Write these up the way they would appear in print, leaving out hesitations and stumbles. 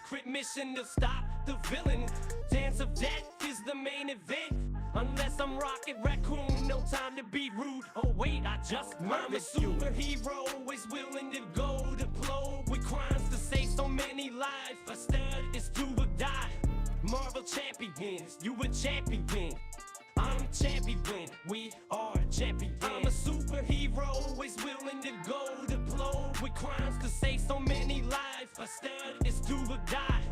secret mission to stop the villain. Dance of death is the main event. Unless I'm Rocket Raccoon, no time to be rude. Oh wait, I just mimicked you. I'm a superhero, always willing to go to blow with crimes to save so many lives. A stud is do or die. Marvel champions, you a champion. I'm a champion, we are champions. I'm a superhero, always willing to go to blow with crimes to save so many lives. A stud is do or die.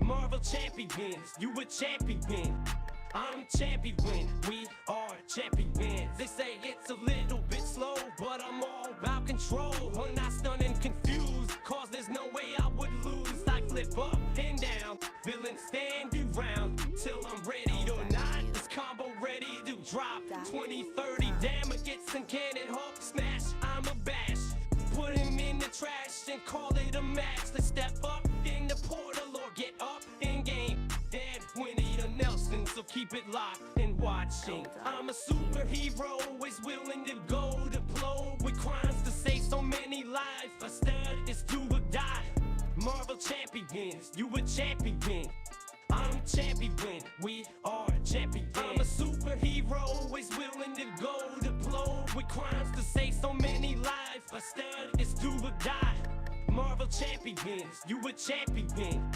Marvel champions, you a champion. I'm a champion, we are champions. They say it's a little bit slow, but I'm all about control. When I stun and confused, cause there's no way I would lose. I flip up and down, villain stand you round till I'm ready or not. This combo ready to drop 20-30 damages and cannon Hulk smash. I'm a bash, put him in the trash and call it a match. Let's step up in the portal or get up in game. Dead Winnie the Nelson, so keep it locked and watching. I'm a superhero, always willing to go to blow with crimes to save so many lives. A stud is do or die. Marvel champions, you a champion. I'm a champion, we are champions. I'm a superhero, always willing to go to blow with crimes to save so many lives. A stud is do or die. Marvel champions, you a champion.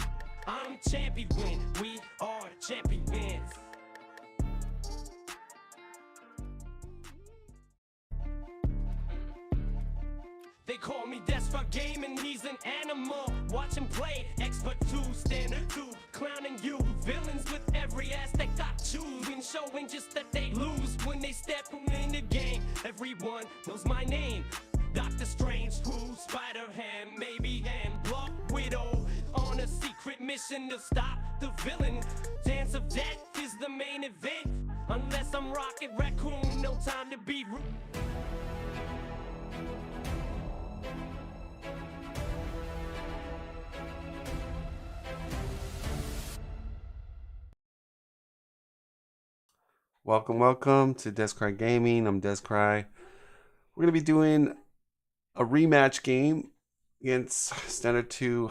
I'm a champion, we are champions. They call me Desperate Gaming, he's an animal. Watch him play, expert 2, standard 2. Clowning you, villains with every aspect I choose. And showing just that they lose when they step in the game. Everyone knows my name. Doctor Strange, who, Spider-Ham, maybe, and Black Widow. On a secret mission to stop the villain. Dance of death is the main event. Unless I'm Rocket Raccoon, no time to be rude. Welcome to Descry Gaming. I'm Descry. We're going to be doing a rematch game against Standard 2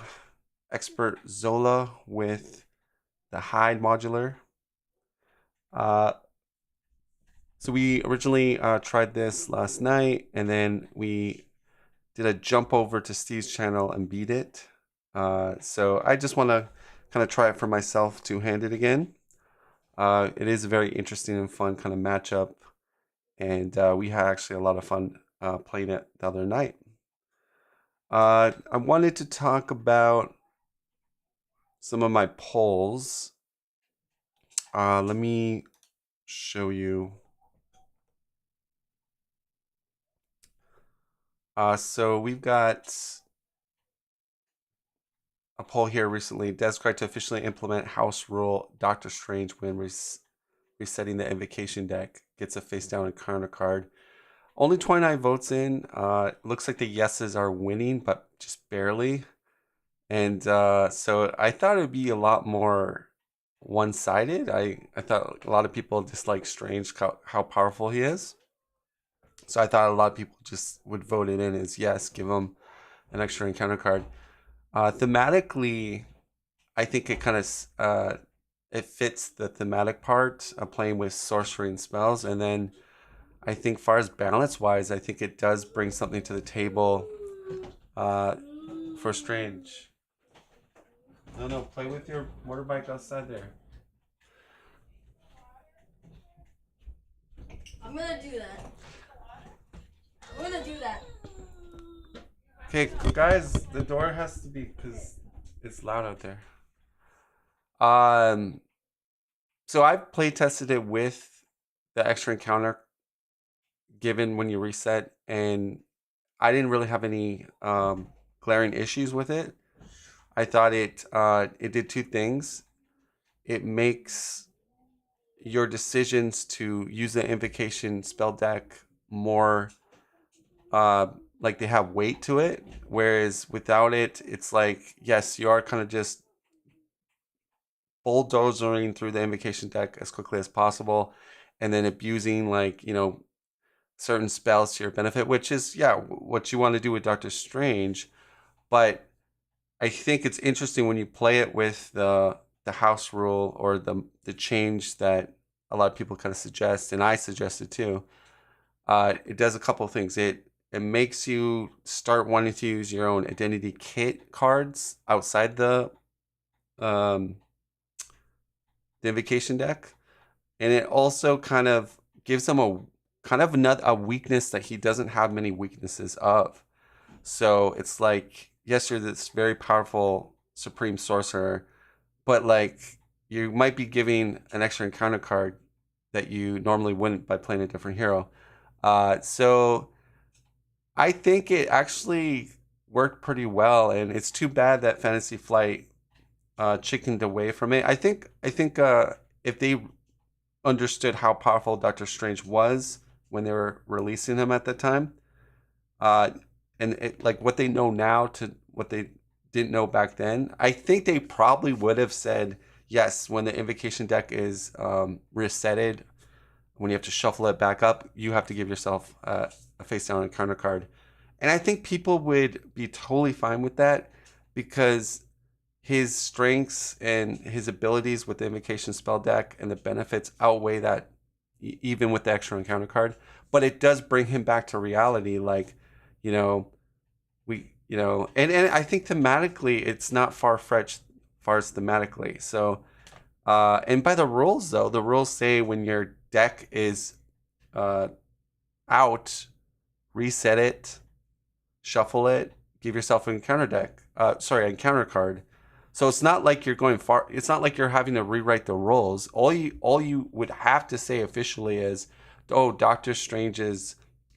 Expert ZOLA with the Hide modular. So we originally tried this last night, and then we did a jump over to Steve's channel and beat it. So I just want to kind of try it for myself two-handed again. It is a very interesting and fun kind of matchup, and we had actually a lot of fun playing it the other night. I wanted to talk about some of my polls. Let me show you. So we've got a poll here recently. Descry to officially implement house rule. Doctor Strange when resetting the invocation deck gets a face down encounter card. Only 29 votes in. Looks like the yeses are winning, but just barely. And so I thought it would be a lot more one-sided. I thought a lot of people dislike Strange, how powerful he is. So I thought a lot of people just would vote it in as yes, give him an extra encounter card. Thematically, I think it kind of it fits the thematic part of playing with sorcery and spells, and then I think far as balance wise, I think it does bring something to the table for Strange. No, play with your motorbike outside there. I'm gonna do that. I'm gonna do that. Okay, guys, the door has to be, because it's loud out there. So I play tested it with the extra encounter given when you reset, and I didn't really have any glaring issues with it. I thought it did two things. It makes your decisions to use the invocation spell deck more like they have weight to it, whereas without it, it's like, yes, you are kind of just bulldozering through the invocation deck as quickly as possible, and then abusing, like, you know, certain spells to your benefit, which is, yeah, what you want to do with Doctor Strange. But I think it's interesting when you play it with the house rule or the change that a lot of people kind of suggest, and I suggested too. It does a couple of things. It makes you start wanting to use your own identity kit cards outside um, the invocation deck, and it also kind of gives him a kind of another a weakness that he doesn't have many weaknesses of. So it's like, yes, you're this very powerful supreme sorcerer, but like you might be giving an extra encounter card that you normally wouldn't by playing a different hero. So I think it actually worked pretty well, and it's too bad that Fantasy Flight chickened away from it. I think if they understood how powerful Doctor Strange was when they were releasing him at the time, uh, and like what they know now to what they didn't know back then, I think they probably would have said yes when the invocation deck is resetted. When you have to shuffle it back up, you have to give yourself a face down encounter card, and I think people would be totally fine with that because his strengths and his abilities with the invocation spell deck and the benefits outweigh that even with the extra encounter card. But it does bring him back to reality, like, you know, and I think thematically it's not far-fetched far as thematically. So and by the rules though, the rules say when your deck is uh out, reset it, shuffle it, give yourself an encounter deck. Encounter card. So it's not like you're going far. It's not like you're having to rewrite the rules. All you would have to say officially is, oh, Doctor Strange's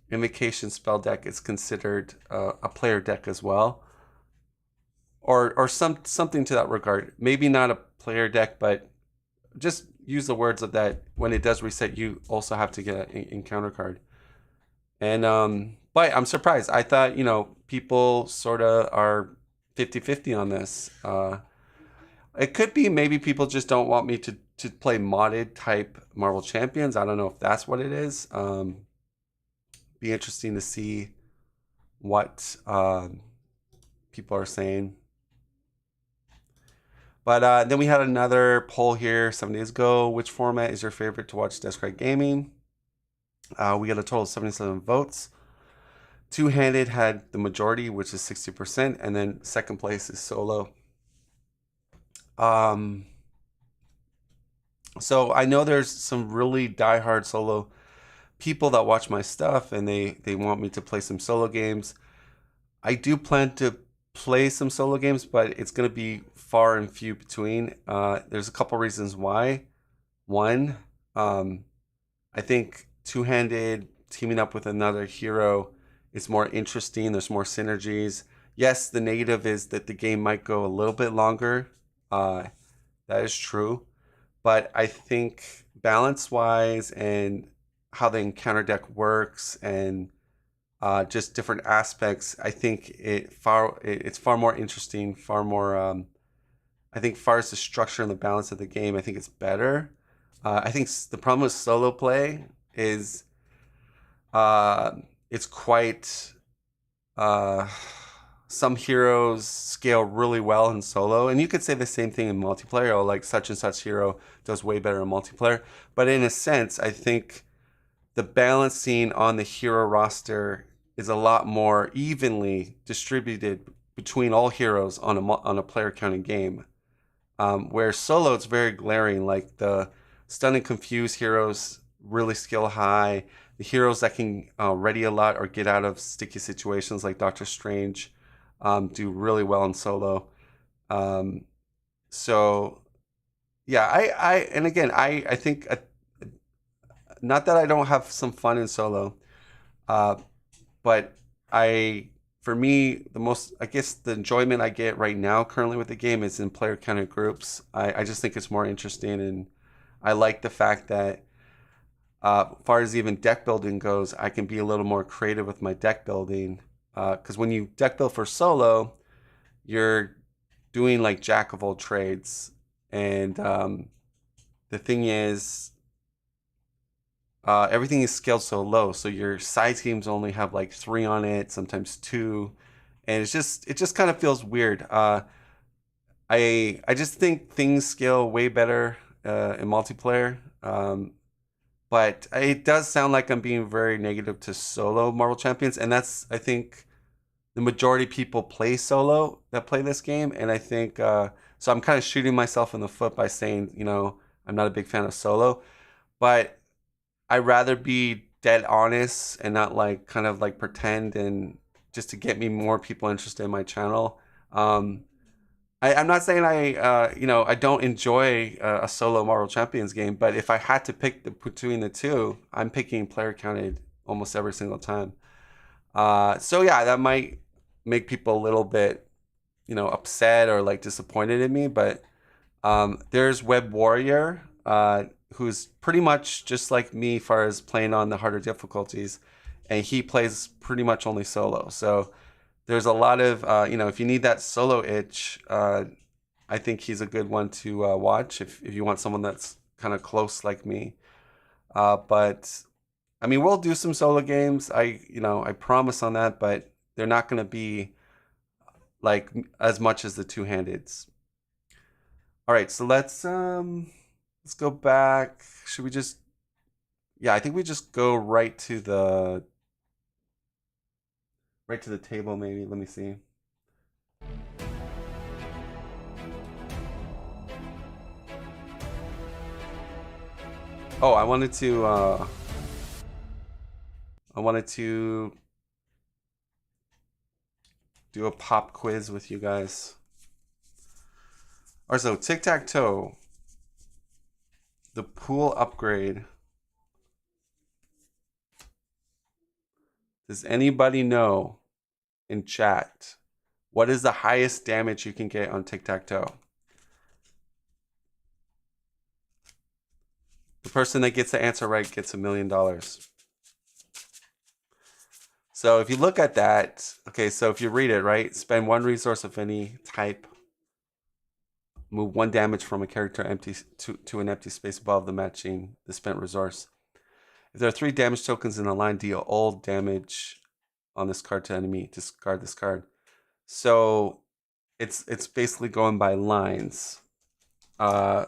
invocation spell deck is considered a player deck as well, or something to that regard. Maybe not a player deck, but just use the words of that. When it does reset, you also have to get an encounter card. And but I'm surprised. I thought, people sort of are 50-50 on this. It could be maybe people just don't want me to play modded type Marvel Champions. I don't know if that's what it is. Be interesting to see what people are saying. But then we had another poll here 7 days ago. Which format is your favorite to watch Describe Gaming? We got a total of 77 votes. Two-handed had the majority, which is 60%, and then second place is solo. So I know there's some really diehard solo people that watch my stuff, and they want me to play some solo games. I do plan to play some solo games, but it's going to be far and few between. There's a couple reasons why. One, I think two-handed teaming up with another hero is more interesting. There's more synergies. Yes, the negative is that the game might go a little bit longer. That is true. But I think balance-wise and how the encounter deck works and just different aspects, I think it's far more interesting, far more. I think far as the structure and the balance of the game, I think it's better. I think the problem with solo play is it's quite. Some heroes scale really well in solo, and you could say the same thing in multiplayer. Oh, like such and such hero does way better in multiplayer. But in a sense, I think the balancing on the hero roster is a lot more evenly distributed between all heroes on a player counting game. Where solo, it's very glaring. Like the stun and confuse heroes really skill high. The heroes that can ready a lot or get out of sticky situations, like Doctor Strange, do really well in solo. So yeah, and again, I think not that I don't have some fun in solo, but for me, I guess the enjoyment I get right now currently with the game is in player counted groups. I just think it's more interesting, and I like the fact that as far as even deck building goes, I can be a little more creative with my deck building. Because when you deck build for solo, you're doing like jack of all trades. And the thing is, everything is scaled so low. So your side schemes only have like 3 on it, sometimes 2. and it just kind of feels weird. I just think things scale way better in multiplayer. But it does sound like I'm being very negative to solo Marvel Champions, and that's, I think, the majority of people play solo that play this game, and I think so. I'm kind of shooting myself in the foot by saying, I'm not a big fan of solo, but I'd rather be dead honest and not like kind of like pretend and just to get me more people interested in my channel. Um, I'm not saying I don't enjoy a solo Marvel Champions game, but if I had to pick between the two, I'm picking player counted almost every single time. So yeah, that might make people a little bit, upset or like disappointed in me. But there's Web Warrior, who's pretty much just like me as far as playing on the harder difficulties, and he plays pretty much only solo. So there's a lot of, if you need that solo itch, I think he's a good one to watch if you want someone that's kind of close like me. But I mean, we'll do some solo games. I promise on that, but they're not going to be like as much as the two-handeds. All right, so let's go back. Should we just Yeah, I think we just go right to the table maybe. Let me see. Oh, I wanted to do a pop quiz with you guys. Or so tic-tac-toe, the pool upgrade. Does anybody know in chat what is the highest damage you can get on tic-tac-toe? The person that gets the answer right gets $1 million. So if you look at that, okay, so if you read it, right, spend 1 resource of any type, move 1 damage from a character empty to an empty space above the matching the spent resource. If there are 3 damage tokens in a line, deal all damage on this card to enemy. Discard this card. So it's basically going by lines. And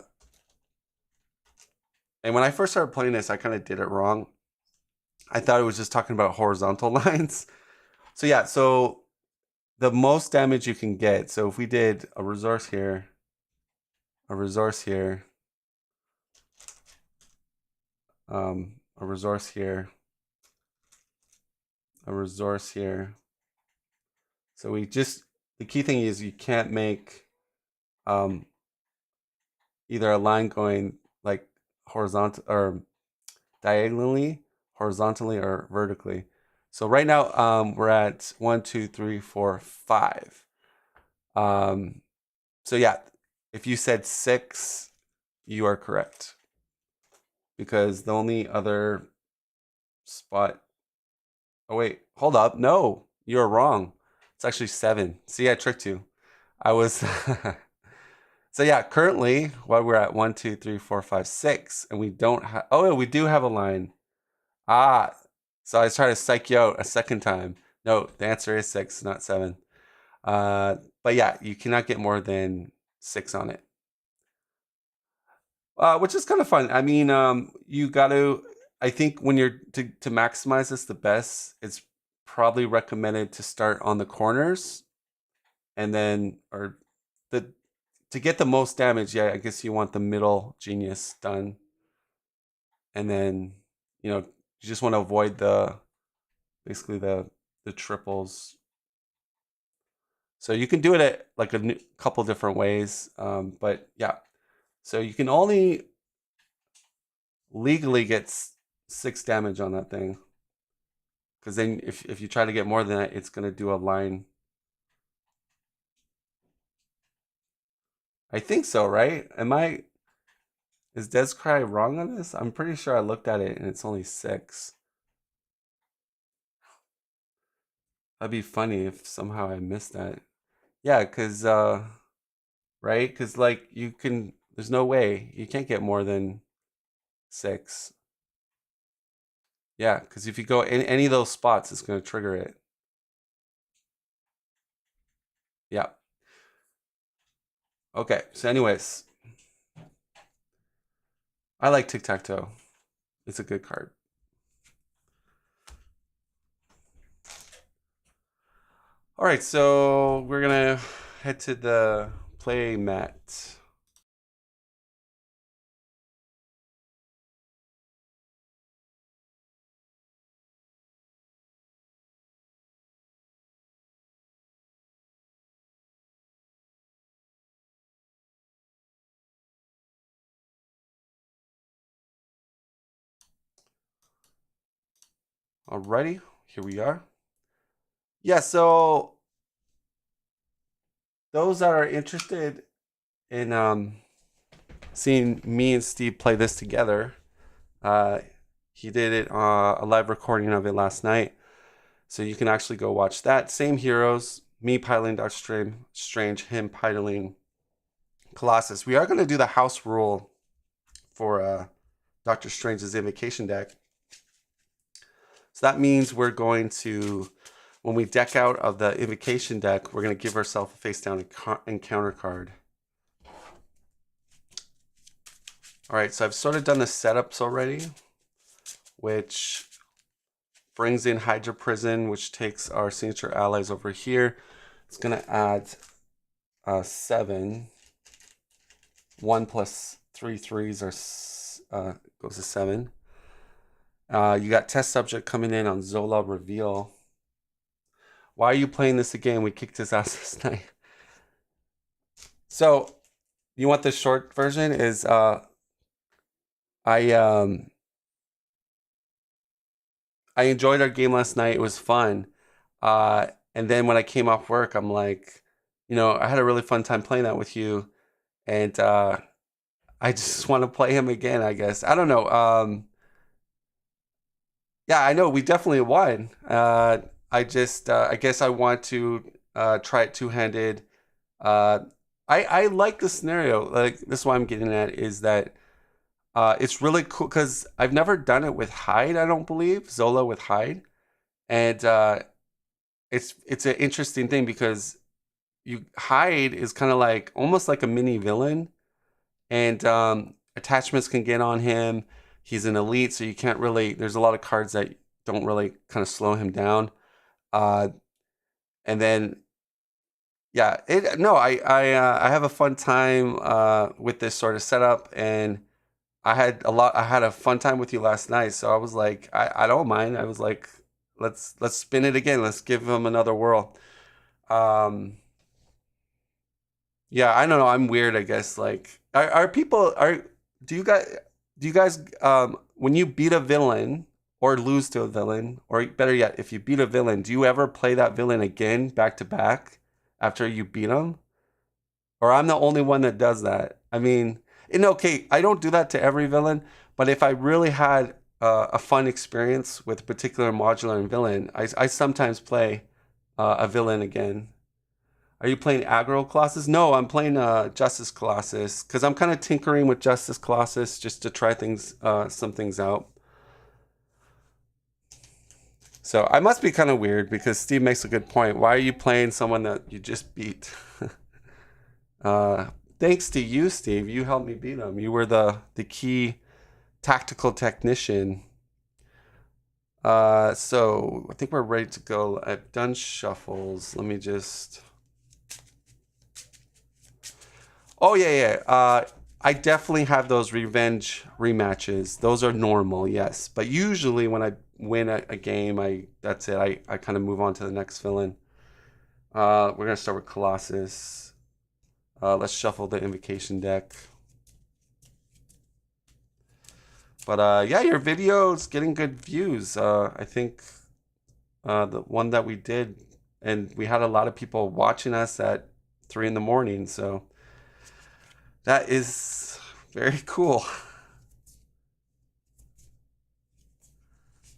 when I first started playing this, I kind of did it wrong. I thought it was just talking about horizontal lines. So yeah, so the most damage you can get. So if we did a resource here, a resource here, a resource here, a resource here. So the key thing is you can't make either a line going like horizontal or diagonally, horizontally, or vertically. So right now we're at 1, 2, 3, 4, 5. So yeah, if you said 6, you are correct, because the only other spot. Oh wait, hold up. No, you're wrong. It's actually 7. See, I tricked you. I was. So yeah, currently, while we're at 1, 2, 3, 4, 5, 6, and we don't have. Oh, we do have a line. Ah, so I was trying to psych you out a second time. No, the answer is 6, not 7. But yeah, you cannot get more than 6 on it, which is kind of fun. I mean, you got to. I think when you're to maximize this the best, it's probably recommended to start on the corners, and then or the to get the most damage. Yeah, I guess you want the middle genius done, and then you just want to avoid basically the triples. So you can do it at like a couple different ways, but yeah. So you can only legally get 6 damage on that thing, because then if you try to get more than that, it's gonna do a line. I think so, right? Is Descry wrong on this? I'm pretty sure I looked at it and it's only 6. That'd be funny if somehow I missed that. Yeah, because right? Because like there's no way you can't get more than 6. Yeah, because if you go in any of those spots, it's going to trigger it. Yeah. Okay, so anyways, I like tic-tac-toe. It's a good card. All right, so we're gonna head to the play mat. Alrighty, here we are. Yeah, so those that are interested in seeing me and Steve play this together, he did it a live recording of it last night, so you can actually go watch that. Same heroes, me piloting Doctor Strange, him piloting Colossus. We are going to do the house rule for Doctor Strange's invocation deck. So that means we're going to, when we deck out of the invocation deck, we're going to give ourselves a face down encounter card. All right, so I've sort of done the setups already, which brings in Hydra Prison, which takes our signature allies over here. It's going to add 7. 1 plus 3 threes goes to 7. You got test subject coming in on ZOLA reveal. Why are you playing this again? We kicked his ass this night. So, you want the short version? Is I enjoyed our game last night. It was fun. And then when I came off work, I'm like, I had a really fun time playing that with you, and I just want to play him again. I guess I don't know. Yeah, I know we definitely won. I guess I want to try it two-handed. I like the scenario. Like, this is what I'm getting at is that it's really cool because I've never done it with Hyde. I don't believe ZOLA with Hyde, and it's an interesting thing because Hyde is kind of like almost like a mini villain, and attachments can get on him. He's an elite, so you can't really. There's a lot of cards that don't really kind of slow him down. And then, yeah, I have a fun time with this sort of setup, and I had a fun time with you last night, so I was like, I don't mind. I was like, let's spin it again. Let's give him another whirl. Yeah, I don't know. I'm weird, I guess. Like, do you guys when you beat a villain or lose to a villain, or better yet, if you beat a villain, do you ever play that villain again back to back after you beat him? Or I'm the only one that does that. I mean, okay, I don't do that to every villain, but if I really had a fun experience with a particular modular and villain, I sometimes play a villain again. Are you playing aggro Colossus? No, I'm playing Justice Colossus because I'm kind of tinkering with Justice Colossus just to try some things out. So I must be kind of weird because Steve makes a good point. Why are you playing someone that you just beat? Thanks to you, Steve. You helped me beat him. You were the key tactical technician. So I think we're ready to go. I've done shuffles. Let me just... Oh, yeah. I definitely have those revenge rematches. Those are normal, yes. But usually when I win a game, that's it. I kind of move on to the next villain. We're going to start with Colossus. Let's shuffle the invocation deck. But yeah, your video's getting good views. I think the one that we did, and we had a lot of people watching us at 3 in the morning. So that is very cool.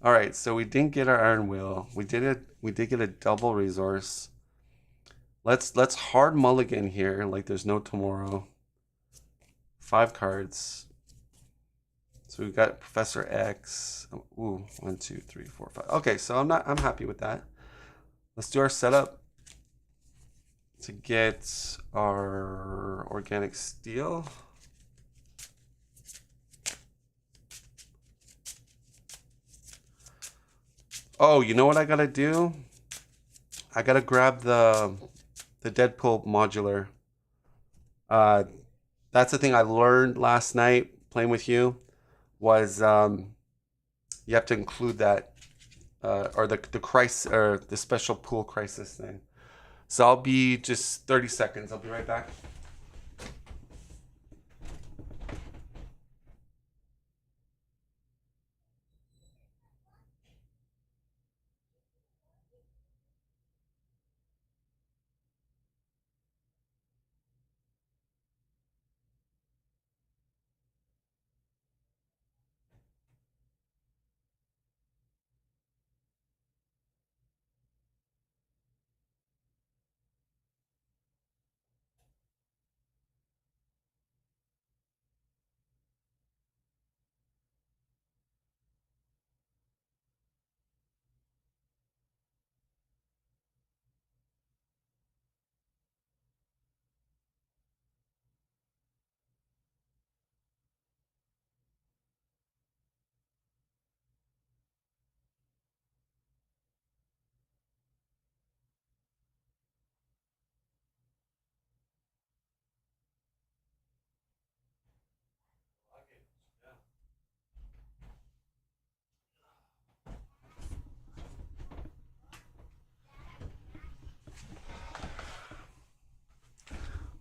All right, so we didn't get our Iron Wheel. We did get a double resource. Let's hard mulligan here, like there's no tomorrow. 5 cards. So we've got Professor X. Ooh, 1, 2, 3, 4, 5. Okay, so I'm happy with that. Let's do our setup. to get our organic steel. Oh, you know what I gotta do? I gotta grab the Deadpool modular. That's the thing I learned last night playing with you was you have to include that or the crisis or the special pool crisis thing. So I'll be just 30 seconds. I'll be right back.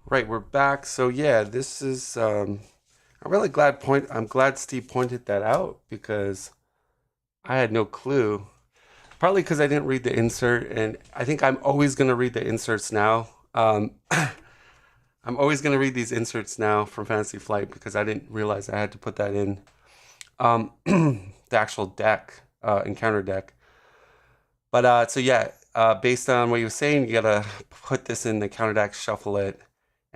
Right, we're back. So yeah, this is I'm glad Steve pointed that out because I had no clue. Partly because I didn't read the insert, and I think I'm always gonna read the inserts now. I'm always gonna read these inserts now from Fantasy Flight because I didn't realize I had to put that in the actual deck, encounter deck. But so yeah, based on what you were saying, you gotta put this in the counter deck, shuffle it,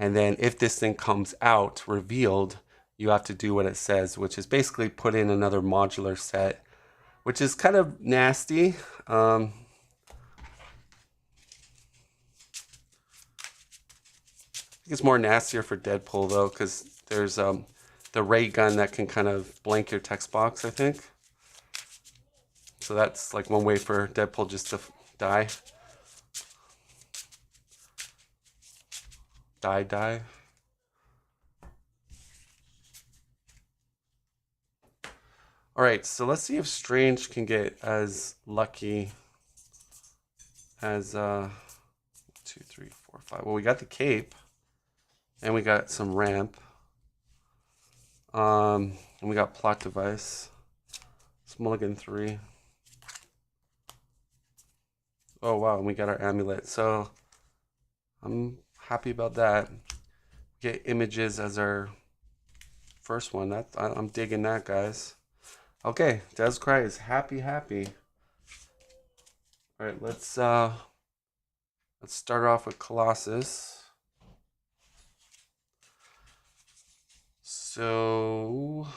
and then if this thing comes out revealed, you have to do what it says, which is basically put in another modular set, which is kind of nasty. I think it's more nastier for Deadpool though, because there's the ray gun that can kind of blank your text box, I think. So that's like one way for Deadpool just to die. Die. All right, so let's see if Strange can get as lucky as 2, 3, 4, 5. Well, we got the cape, and we got some ramp, and we got plot device. It's mulligan 3. Oh wow, and we got our amulet. So I'm happy about that. Get images as our first one. I'm digging that, guys. Okay, Descry is happy. All right, let's start off with Colossus. So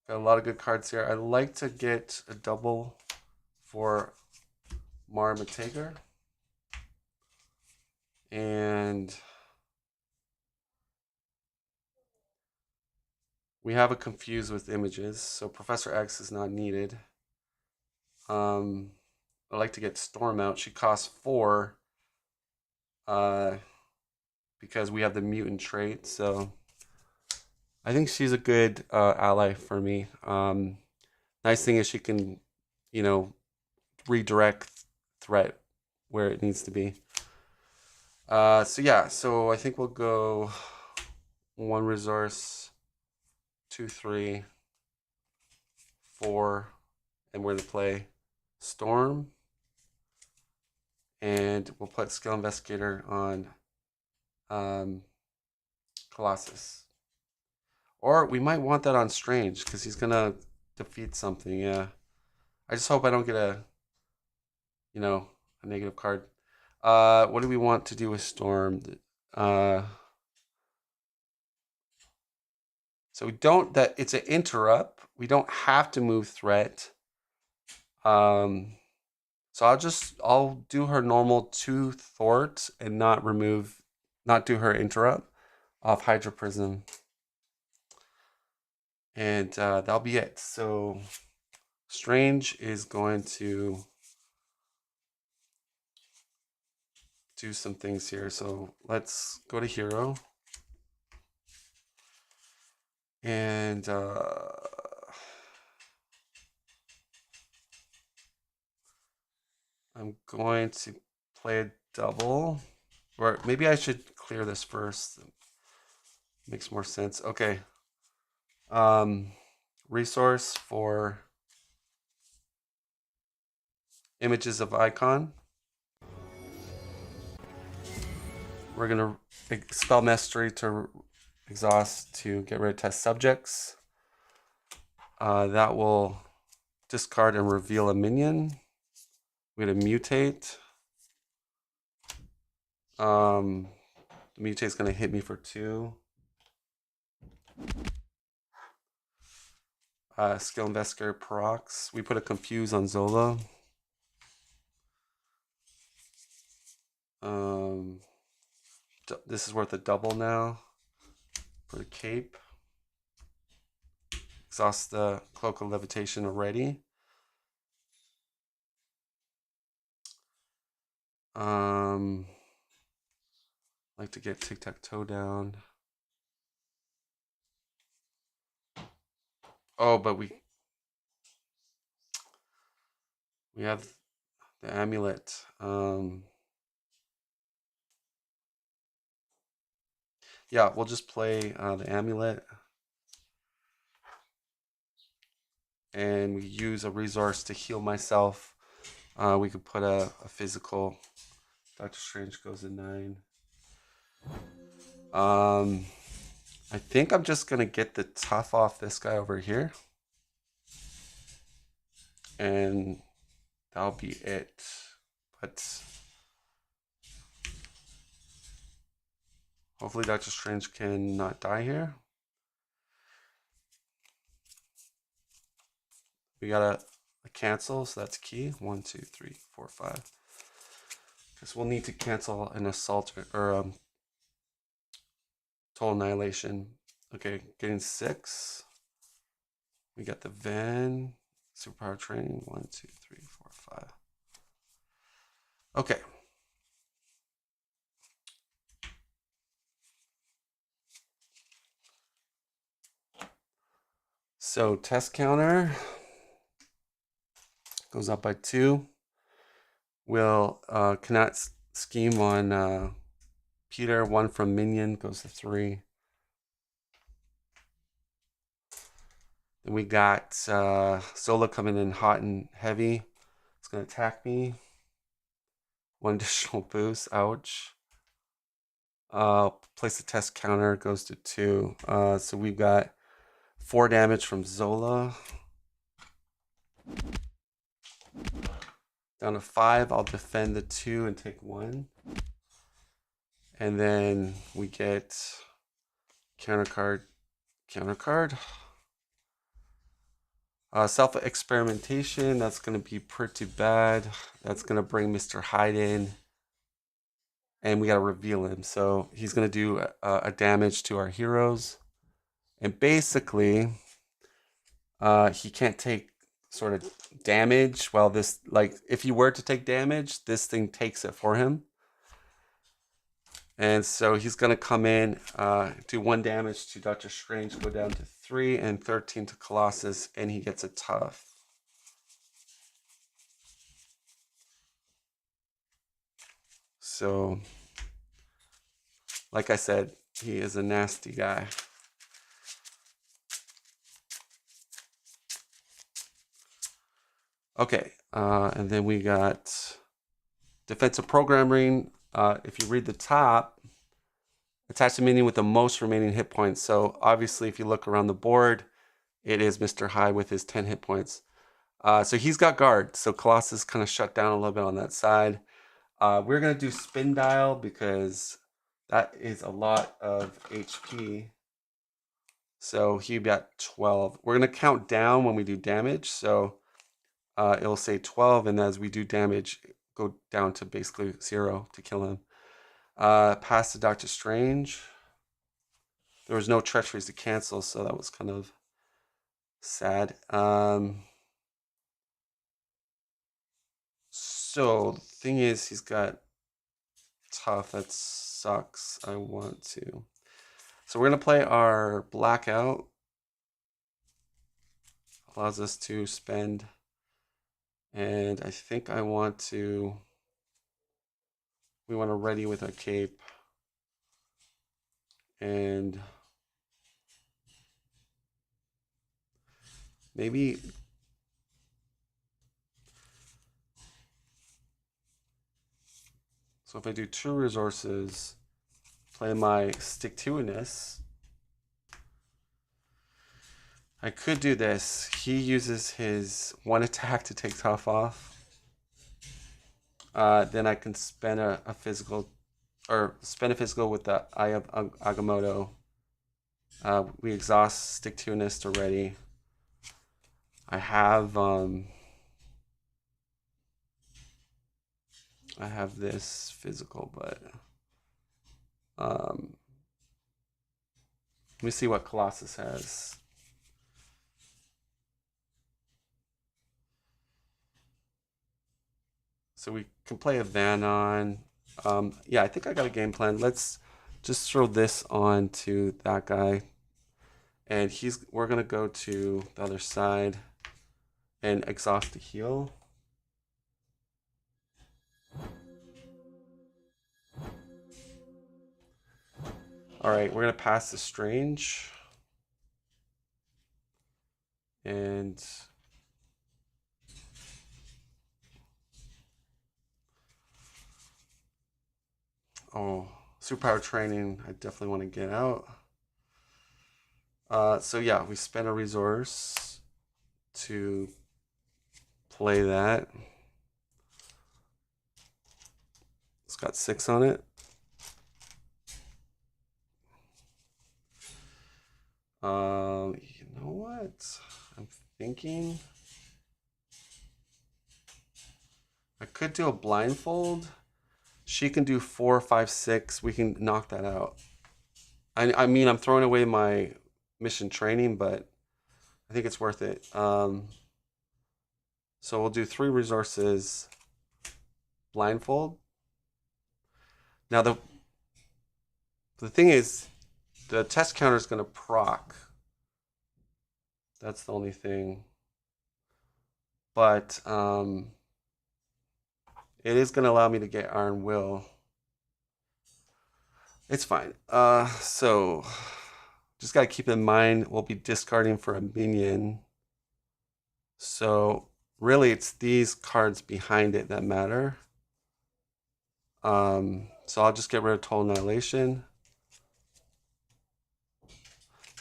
got a lot of good cards here. I like to get a double for Mara Matager. And we have a confuse with images, so Professor X is not needed. I like to get Storm out. She costs 4 because we have the mutant trait, so I think she's a good ally for me. Nice thing is she can, redirect threat where it needs to be. So yeah, so I think we'll go 1 resource, 2, 3, 4, and we're gonna play Storm, and we'll put Skill Investigator on Colossus. Or we might want that on Strange because he's gonna defeat something. Yeah, I just hope I don't get a negative card. What do we want to do with Storm? So we don't, that it's an interrupt. We don't have to move threat. So So I'll do her normal 2 thwart and not do her interrupt off Hydra Prism. And that'll be it. So Strange is going to do some things here. So let's go to Hero. And I'm going to play a double. Or maybe I should clear this first. Makes more sense. Okay. Resource for images of icon. We're going to spell mastery to exhaust to get rid of test subjects. That will discard and reveal a minion. We're going to mutate. The mutate is going to hit me for 2. Skill Investigator procs. We put a confuse on ZOLA. This is worth a double now for the cape. Exhaust the Cloak of Levitation already. Like to get tic-tac-toe down. Oh, but we have the amulet. Yeah, we'll just play the amulet. And we use a resource to heal myself. We could put a physical. Doctor Strange goes to 9. I think I'm just gonna get the tough off this guy over here. And that'll be it. But hopefully Doctor Strange can not die here. We got a cancel, so that's key. 1, 2, 3, 4, 5. Because we'll need to cancel an assault or total annihilation. Okay, getting 6. We got the Van. Superpower training. 1, 2, 3, 4, 5. Okay. So test counter goes up by 2. We'll cannot scheme on Peter. 1 from minion goes to 3. Then we got ZOLA coming in hot and heavy. It's going to attack me. 1 additional boost. Ouch. Place the test counter. Goes to 2. So we've got 4 damage from ZOLA. Down to 5. I'll defend the 2 and take 1. And then we get counter card. Self-experimentation, that's going to be pretty bad. That's going to bring Mr. Hyde in. And we got to reveal him. So he's going to do a damage to our heroes. And basically, he can't take sort of damage. Well, this, like, if he were to take damage, this thing takes it for him. And so he's going to come in, do 1 damage to Doctor Strange, go down to 3, and 13 to Colossus, and he gets a tough. So, like I said, he is a nasty guy. Okay, and then we got defensive programming. If you read the top, attach the minion with the most remaining hit points. So obviously, if you look around the board, it is Mr. Hyde with his 10 hit points. So he's got guard. So Colossus kind of shut down a little bit on that side. We're going to do spin dial because that is a lot of HP. So he got 12. We're going to count down when we do damage. So it will say 12, and as we do damage, go down to basically 0 to kill him. Pass to Doctor Strange. There was no treacheries to cancel, so that was kind of sad. So the thing is, he's got tough. That sucks. I want to. So we're gonna play our blackout. Allows us to spend, and I think I want to. We want to ready with our cape, and maybe. So if I do 2 resources, play my stick-to-ness, I could do this. He uses his 1 attack to take tough off. Then I can spend a physical, or spend a physical with the Eye of Agamotto. We exhaust stick-to-ness already. I have this physical, but let me see what Colossus has. So we can play a Van on. Yeah, I think I got a game plan. Let's just throw this on to that guy, and we're gonna go to the other side and exhaust the heal. All right, we're gonna pass the Strange, and oh, superpower training. I definitely want to get out. So yeah, we spent a resource to play that. It's got 6 on it. You know what? I'm thinking I could do a blindfold. She can do 4, 5, 6. We can knock that out. I mean, I'm throwing away my mission training, but I think it's worth it. So we'll do 3 resources, blindfold. Now the thing is, the test counter is going to proc. That's the only thing. But it is going to allow me to get Iron Will. It's fine. So just got to keep in mind we'll be discarding for a minion. So really it's these cards behind it that matter. So I'll just get rid of Total Annihilation,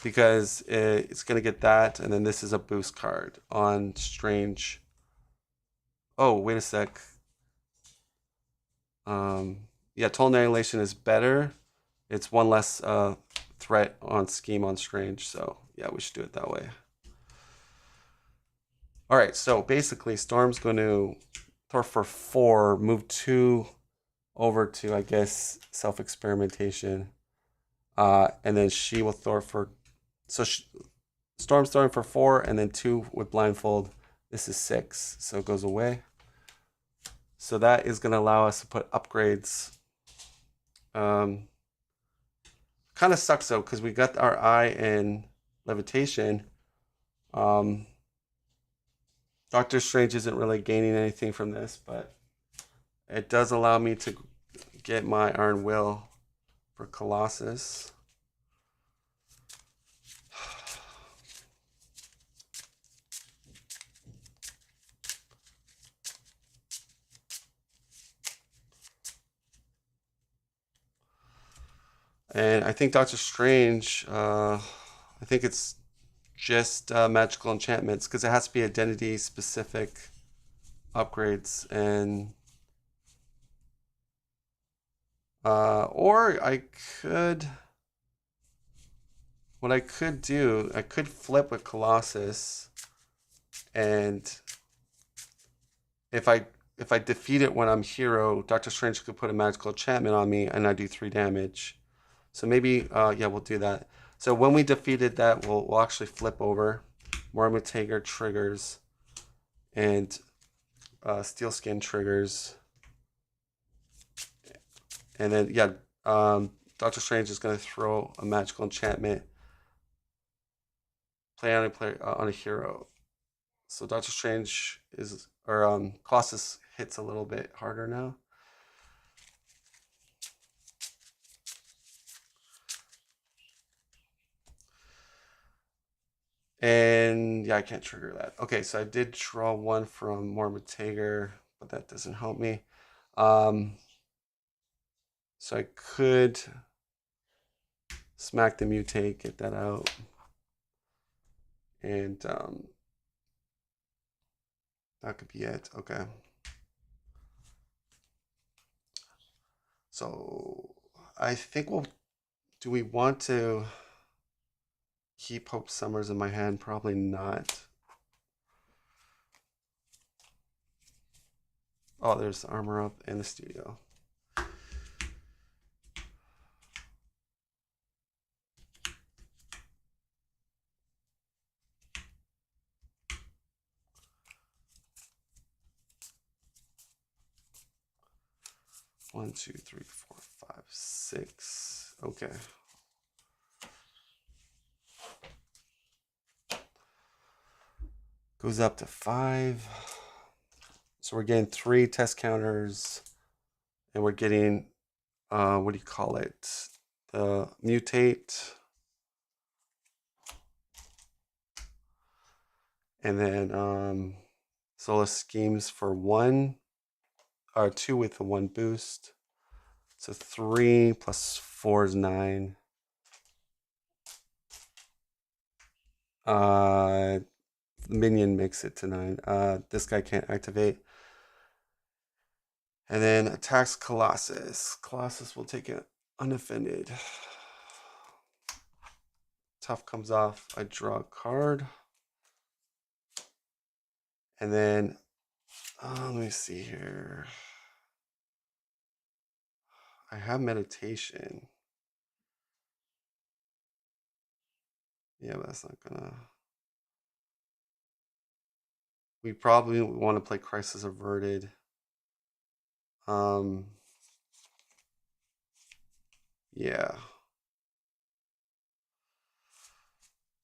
because it's going to get that, and then this is a boost card on Strange. Oh, wait a sec. Yeah, Total Annihilation is better. It's 1 less threat on scheme on Strange, so yeah, we should do it that way. All right, so basically Storm's going to throw for 4, move 2 over to, I guess, self-experimentation, and then she will throw for, so Storm's throwing for 4, and then 2 with blindfold. This is 6, so it goes away. So that is going to allow us to put upgrades. Kind of sucks though, because we got our eye in levitation. Doctor Strange isn't really gaining anything from this, but it does allow me to get my Iron Will for Colossus. And I think Doctor Strange, I think it's just magical enchantments, because it has to be identity specific upgrades, and or I could, what I could do, I could flip with Colossus and if I defeat it when I'm hero, Doctor Strange could put a magical enchantment on me and I do 3 damage. So maybe, yeah, we'll do that. So when we defeated that, we'll actually flip over. Mormutager triggers and Steel Skin triggers. And then, yeah, Doctor Strange is going to throw a magical enchantment. Play on a hero. So Doctor Strange is, or Colossus hits a little bit harder now. And yeah, I can't trigger that. Okay, so I did draw one from Mormutager, but that doesn't help me. So I could smack the mutate, get that out. And that could be it. Okay. So I think do we want to keep Hope Summers in my hand? Probably not. Oh, there's the armor up in the studio. One, two, three, four, five, six. Okay. Goes up to 5. So we're getting 3 test counters, and we're getting, what do you call it? The mutate. And then ZOLA schemes for 1, or 2 with the 1 boost. So 3 plus 4 is 9. Minion makes it to 9. This guy can't activate. And then attacks Colossus. Colossus will take it unoffended. Tough comes off. I draw a card. And then, let me see here. I have meditation. Yeah, but that's not gonna... We probably want to play Crisis Averted. Yeah.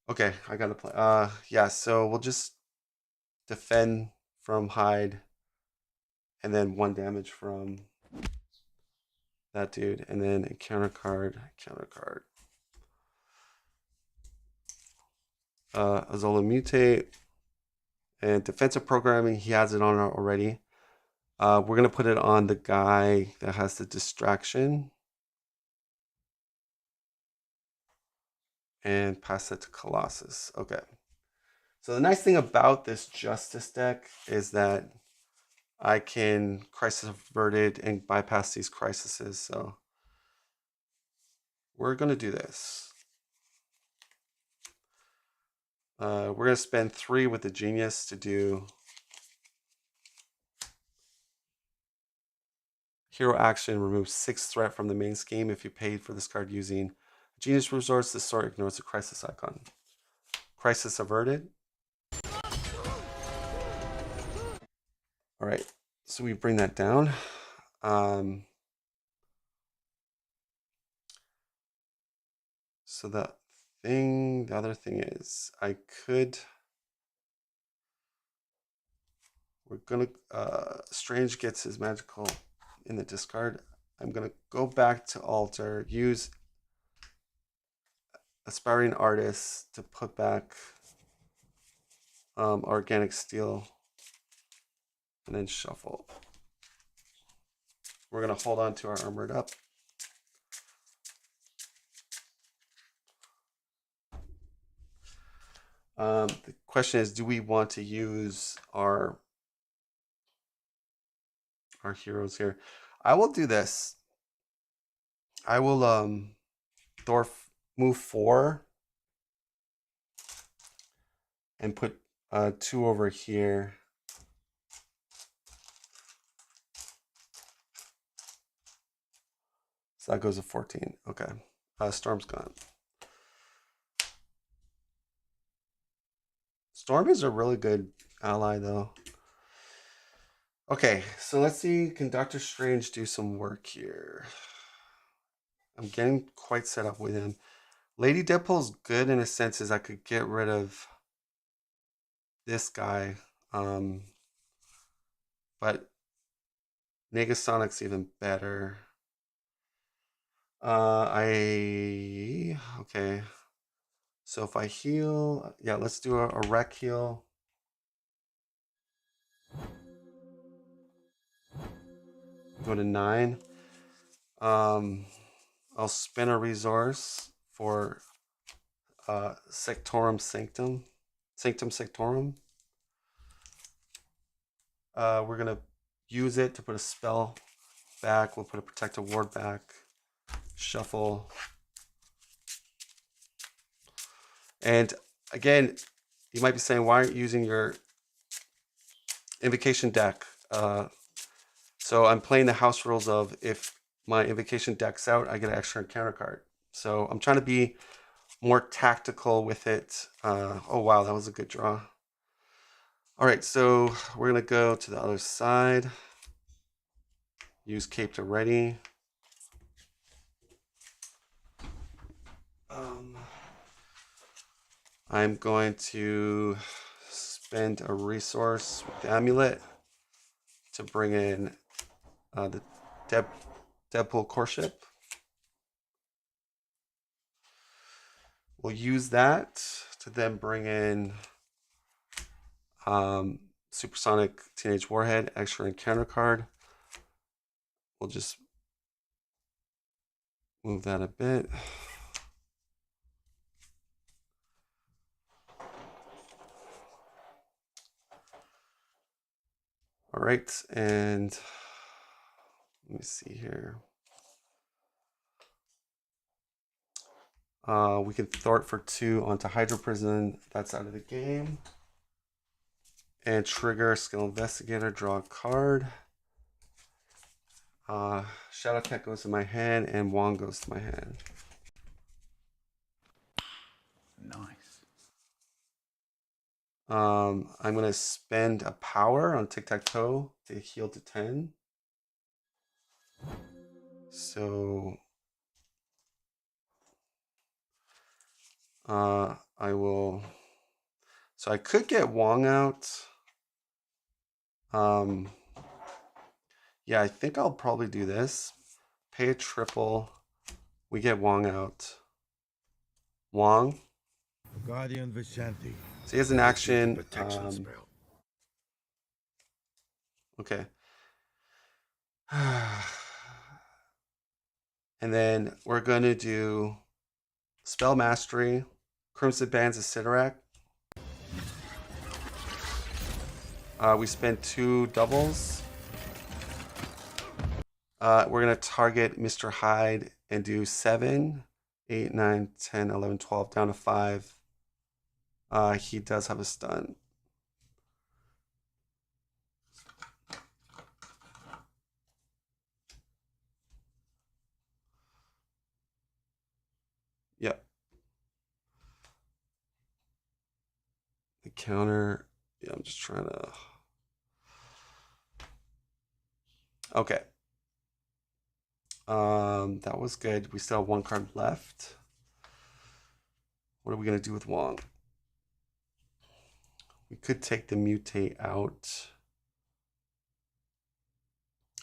Okay, I gotta play. Yeah, so we'll just defend from hide, and then 1 damage from that dude, and then a counter card. A ZOLA mutate, and defensive programming, he has it on already. We're gonna put it on the guy that has the distraction, and pass it to Colossus. Okay. So the nice thing about this Justice deck is that I can Crisis Averted and bypass these crises. So we're going to do this. We're going to spend 3 with the Genius to do hero action. Remove 6 threat from the main scheme if you paid for this card using Genius resource. This sort ignores the crisis icon. Crisis Averted. All right, so we bring that down. So the other thing is, we're gonna, Strange gets his magical in the discard. I'm gonna go back to altar, use Aspiring Artist to put back Organic Steel, and then shuffle. We're gonna hold on to our Armored Up. The question is, do we want to use our heroes here? I will do this. I will move 4 and put 2 over here. So that goes to 14. Okay. Storm's gone. Storm is a really good ally, though. Okay, so let's see. Can Doctor Strange do some work here? I'm getting quite set up with him. Lady Deadpool's good in a sense as I could get rid of this guy. But Negasonic's even better. Okay. So if I heal, yeah, let's do a wreck heal. Go to 9. I'll spend a resource for Sectorum Sanctum. Sanctum Sectorum. We're gonna use it to put a spell back. We'll put a protective ward back. Shuffle. And again, you might be saying, why aren't you using your invocation deck? So I'm playing the house rules of if my invocation deck's out, I get an extra encounter card. So I'm trying to be more tactical with it. Oh wow, that was a good draw. All right, so we're gonna go to the other side. Use Cape to ready. I'm going to spend a resource with the amulet to bring in the Deadpool core ship. We'll use that to then bring in Supersonic Teenage Warhead, extra encounter card. We'll just move that a bit. All right, and let me see here. We can thwart for 2 onto Hydro Prison. That's out of the game. And trigger Skill Investigator, draw a card. Shadow Cat goes to my hand, and Wong goes to my hand. Nice. I'm going to spend a power on Tic-Tac-Toe to heal to 10. So I will. So I could get Wong out. Yeah, I think I'll probably do this. Pay a triple. We get Wong out. Wong. Guardian Vishanti. So he has an action. Protection spell. Okay. And then we're going to do Spell Mastery, Crimson Bands of Sidorak. We spend 2 doubles. We're going to target Mr. Hyde and do 7, 8, 9, 10, 11, 12, down to 5. He does have a stun. Yep. The counter. Yeah, I'm just trying to. Okay. That was good. We still have 1 card left. What are we gonna do with Wong? We could take the mutate out.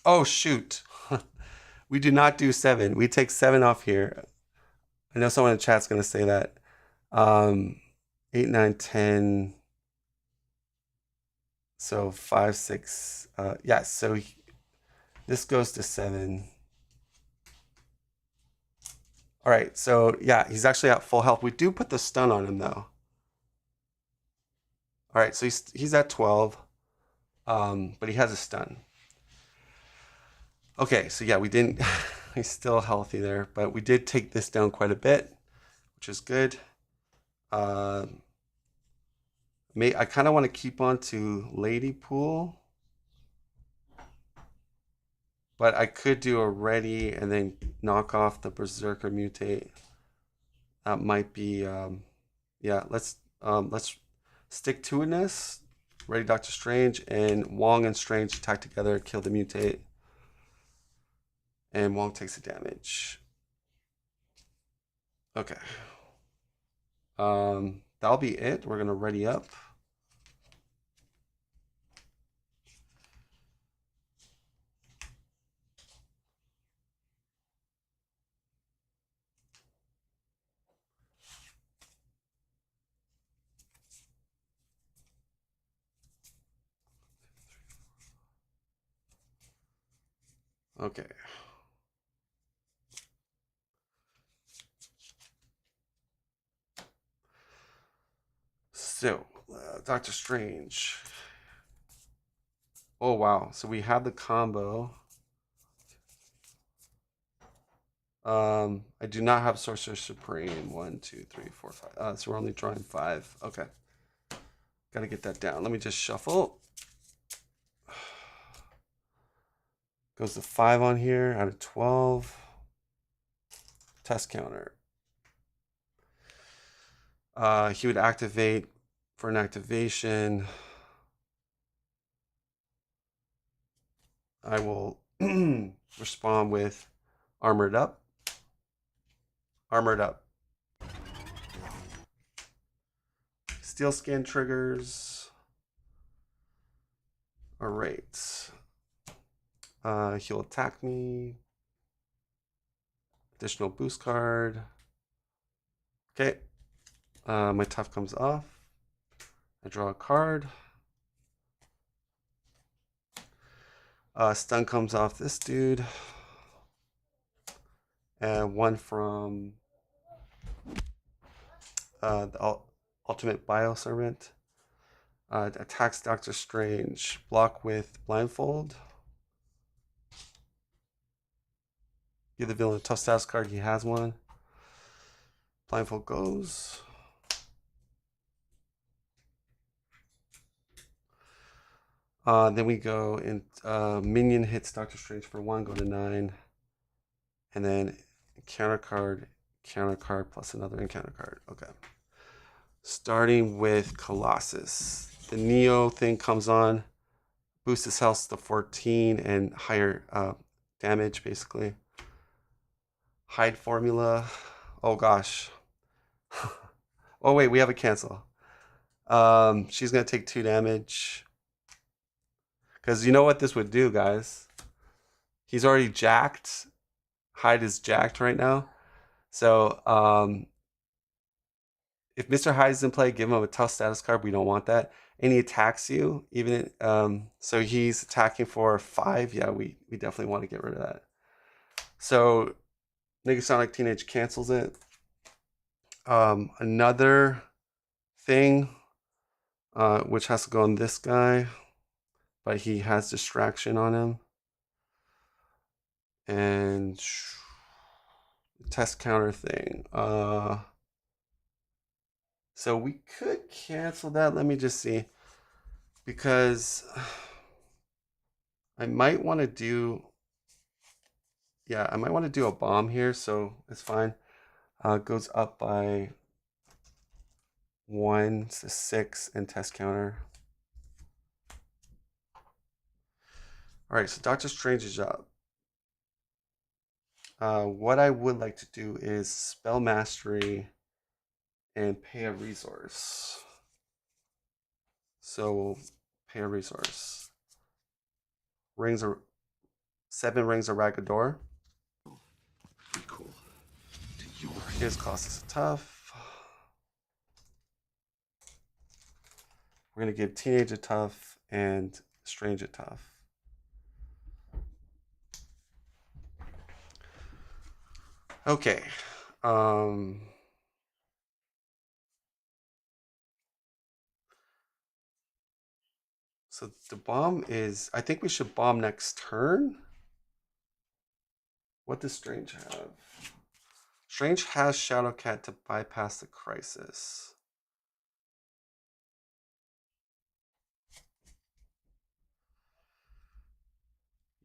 Oh shoot. We do not do 7. We take 7 off here. I know someone in the chat's gonna say that. 8, 9, 10. So 5, 6. Yeah, so this goes to 7. All right, so yeah, he's actually at full health. We do put the stun on him though. All right, so he's at 12, but he has a stun. Okay, so yeah, we didn't. He's still healthy there, but we did take this down quite a bit, which is good. I kind of want to keep on to Lady Pool, But I could do a ready and then knock off the Berserker mutate. That might be, yeah. Let's stick to itness. Ready, Doctor Strange, and Wong and Strange attack together, kill the mutate, and Wong takes the damage. Okay. That'll be it. We're gonna ready up. Okay. So, Doctor Strange. Oh, wow. So we have the combo. I do not have Sorcerer Supreme. 1, 2, 3, 4, 5. So we're only drawing 5. Okay. Gotta get that down. Let me just shuffle. Goes to 5 on here out of 12. Test counter. He would activate for an activation. I will respond with Armored Up. Armored Up. Steel Skin triggers. Alright. He'll attack me. Additional boost card. Okay. My tough comes off. I draw a card. Stun comes off this dude. And one from the Ultimate Bioservant. Attacks Doctor Strange. Block with Blindfold. Give the villain a tough status card. He has one. Blindfold goes. Then we go and minion hits Doctor Strange for 1, go to 9. And then counter card, plus another encounter card. Okay. Starting with Colossus. The Neo thing comes on. Boosts his health to 14 and higher damage, basically. Hide formula. Oh, gosh. Oh, wait, we have a cancel. She's going to take 2 damage. Because you know what this would do, guys? He's already jacked. Hyde is jacked right now. So, if Mr. Hyde is in play, give him a tough status card. We don't want that. And he attacks you. Even so he's attacking for 5. Yeah, we definitely want to get rid of that. So, Negasonic Teenage cancels it. Another thing, which has to go on this guy. But he has distraction on him. And test counter thing. So we could cancel that. Let me just see. Because I might want to do... Yeah, I might want to do a bomb here, so it's fine. Goes up by 1 to 6 and test counter. Alright, so Doctor Strange is up. What I would like to do is Spell Mastery and pay a resource. So we'll pay a resource. 7 Rings of Ragador. Cool. Here's Colossus Tough. We're going to give Teenage a Tough and Strange a Tough. Okay. So the bomb is... I think we should bomb next turn. What does Strange have? Strange has Shadowcat to bypass the crisis.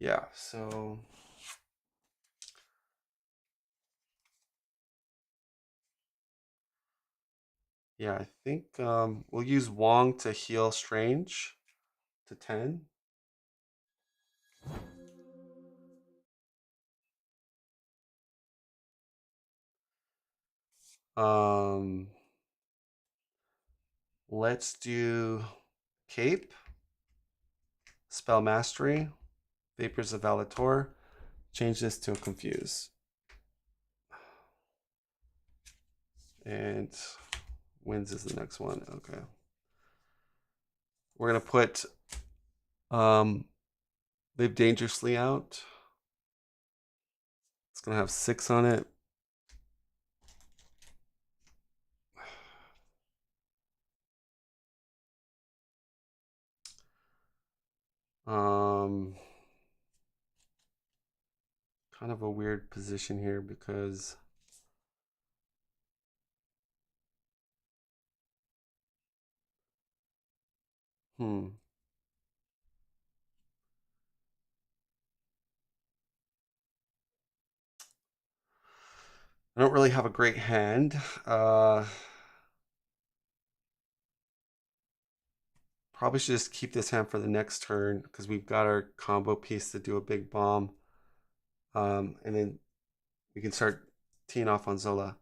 Yeah, so yeah, I think we'll use Wong to heal Strange to 10. Um, let's do Cape, Spell Mastery, Vapors of Valator. Change this to a Confuse. And Winds is the next one. Okay. We're gonna put Live Dangerously out. It's gonna have 6 on it. Kind of a weird position here because I don't really have a great hand. Probably should just keep this hand for the next turn because we've got our combo piece to do a big bomb. And then we can start teeing off on Zola.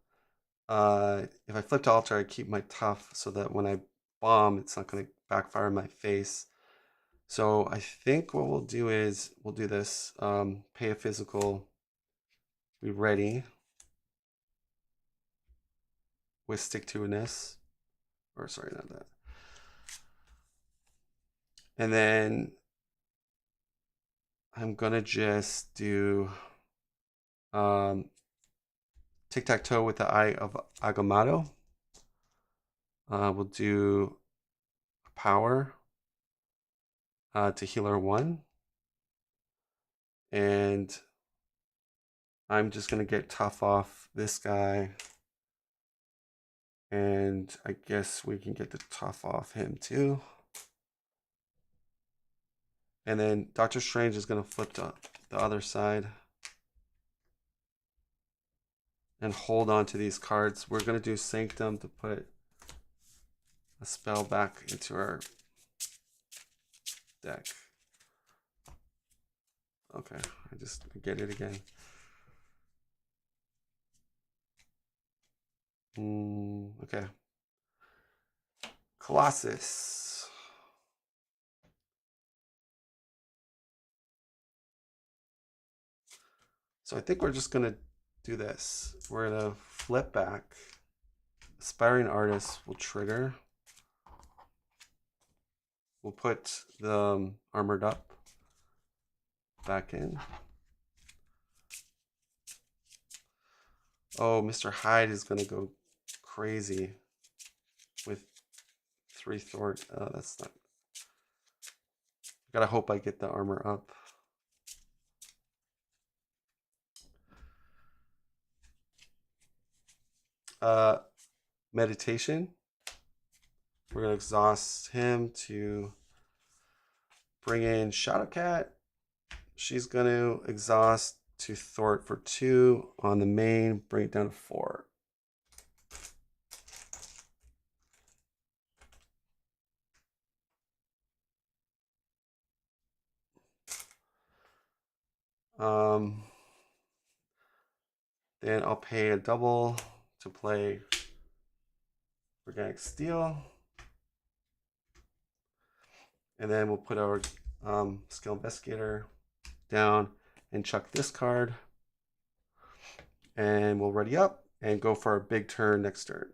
If I flip to altar, I keep my tough so that when I bomb, it's not going to backfire in my face. So I think what we'll do is we'll do this. Pay a physical. Be ready with stick-to-ness. Or sorry, not that. And then I'm gonna just do tic-tac-toe with the Eye of Agamotto. We'll do power to healer 1. And I'm just gonna get tough off this guy. And I guess we can get the tough off him too. And then Doctor Strange is gonna flip to the other side and hold on to these cards. We're gonna do Sanctum to put a spell back into our deck. Okay, I just get it again. Okay. Colossus. So I think we're just gonna do this. We're gonna flip back. Aspiring Artist will trigger. We'll put the armored up back in. Oh, Mr. Hyde is gonna go crazy with 3 thwart. That's not. Gotta hope I get the armor up. Meditation. We're gonna exhaust him to bring in Shadowcat. She's gonna exhaust to thwart for 2 on the main, bring it down to 4. Then I'll pay a double to play Organic Steel. And then we'll put our Skill Investigator down and chuck this card. And we'll ready up and go for our big turn next turn.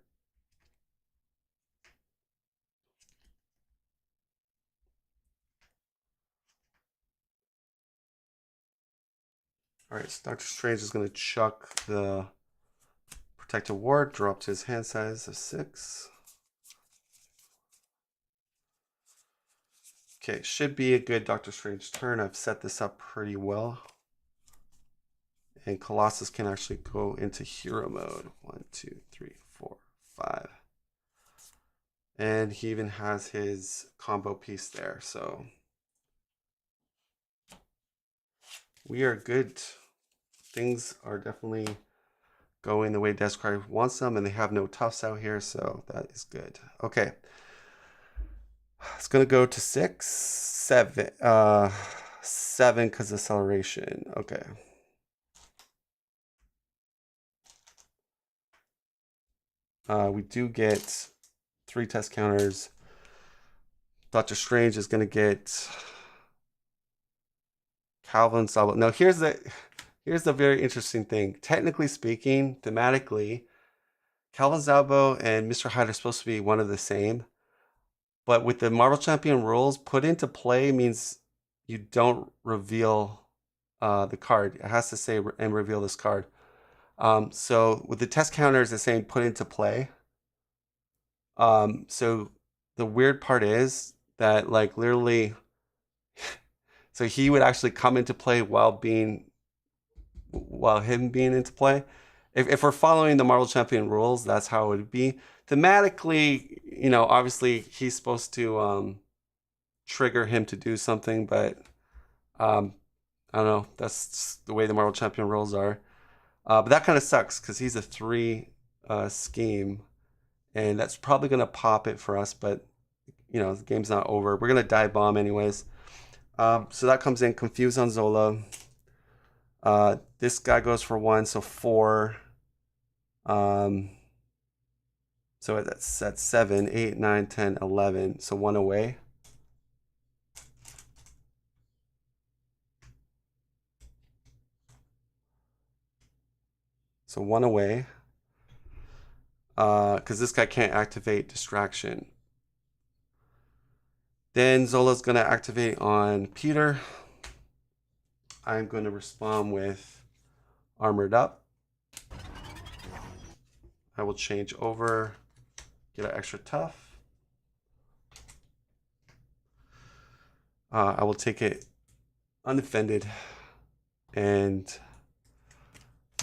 All right, so Doctor Strange is going to chuck the Protective Ward, draw up to his hand size of 6. Okay, should be a good Doctor Strange turn. I've set this up pretty well. And Colossus can actually go into hero mode. 1, 2, 3, 4, 5. And he even has his combo piece there, so We are good. Things are definitely going the way Descry wants them, and they have no toughs out here, so that is good. Okay. It's gonna go to 6, 7. 7 because of acceleration. Okay. We do get 3 test counters. Doctor Strange is gonna get Calvin Sabo. Now here's the very interesting thing. Technically speaking, thematically, Calvin Zalbo and Mr. Hyde are supposed to be one of the same. But with the Marvel Champion rules, put into play means you don't reveal the card. It has to say and reveal this card. So with the test counters, it's saying put into play. So the weird part is that like literally, so he would actually come into play while him being into play. If we're following the Marvel Champion rules, that's how it would be. Thematically, you know, obviously he's supposed to trigger him to do something, but I don't know. That's the way the Marvel Champion rules are. But that kind of sucks because he's a 3 scheme, and that's probably gonna pop it for us. But you know, the game's not over. We're gonna die bomb anyways. So that comes in. Confuse on Zola. This guy goes for 1, so 4. So that's 7, 8, 9, 10, 11. So 1 away. So 1 away. Because this guy can't activate Distraction. Then Zola's going to activate on Peter. I'm going to respond with Armored Up. I will change over, get an extra tough. I will take it undefended, and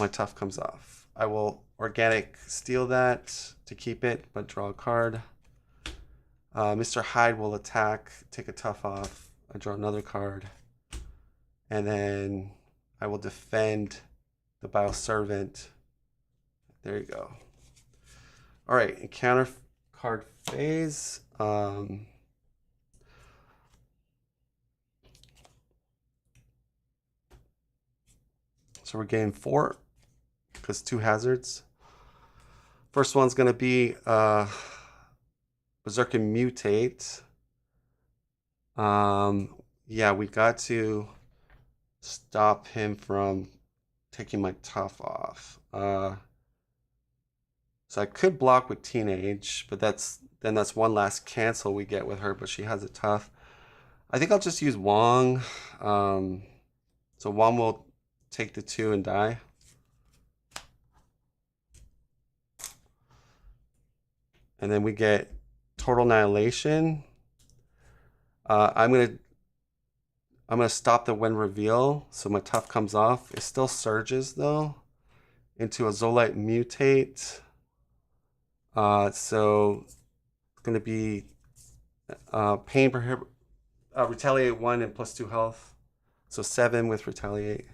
my tough comes off. I will organic steal that to keep it, but draw a card. Mr. Hyde will attack, take a tough off. I draw another card. And then I will defend the Bioservant. There you go. All right, encounter card phase. So we're getting 4 because 2 hazards. First one's going to be Berserk and Mutate. Yeah, we got to stop him from taking my tough off. So I could block with Teenage, but that's one last cancel we get with her, but she has a tough. I think I'll just use Wong. So Wong will take the 2 and die. And then we get Total Annihilation. I'm gonna stop the when reveal, so my tough comes off. It still surges though into a Zolite Mutate. So it's gonna be pain per retaliate 1 and plus 2 health, so 7 with retaliate.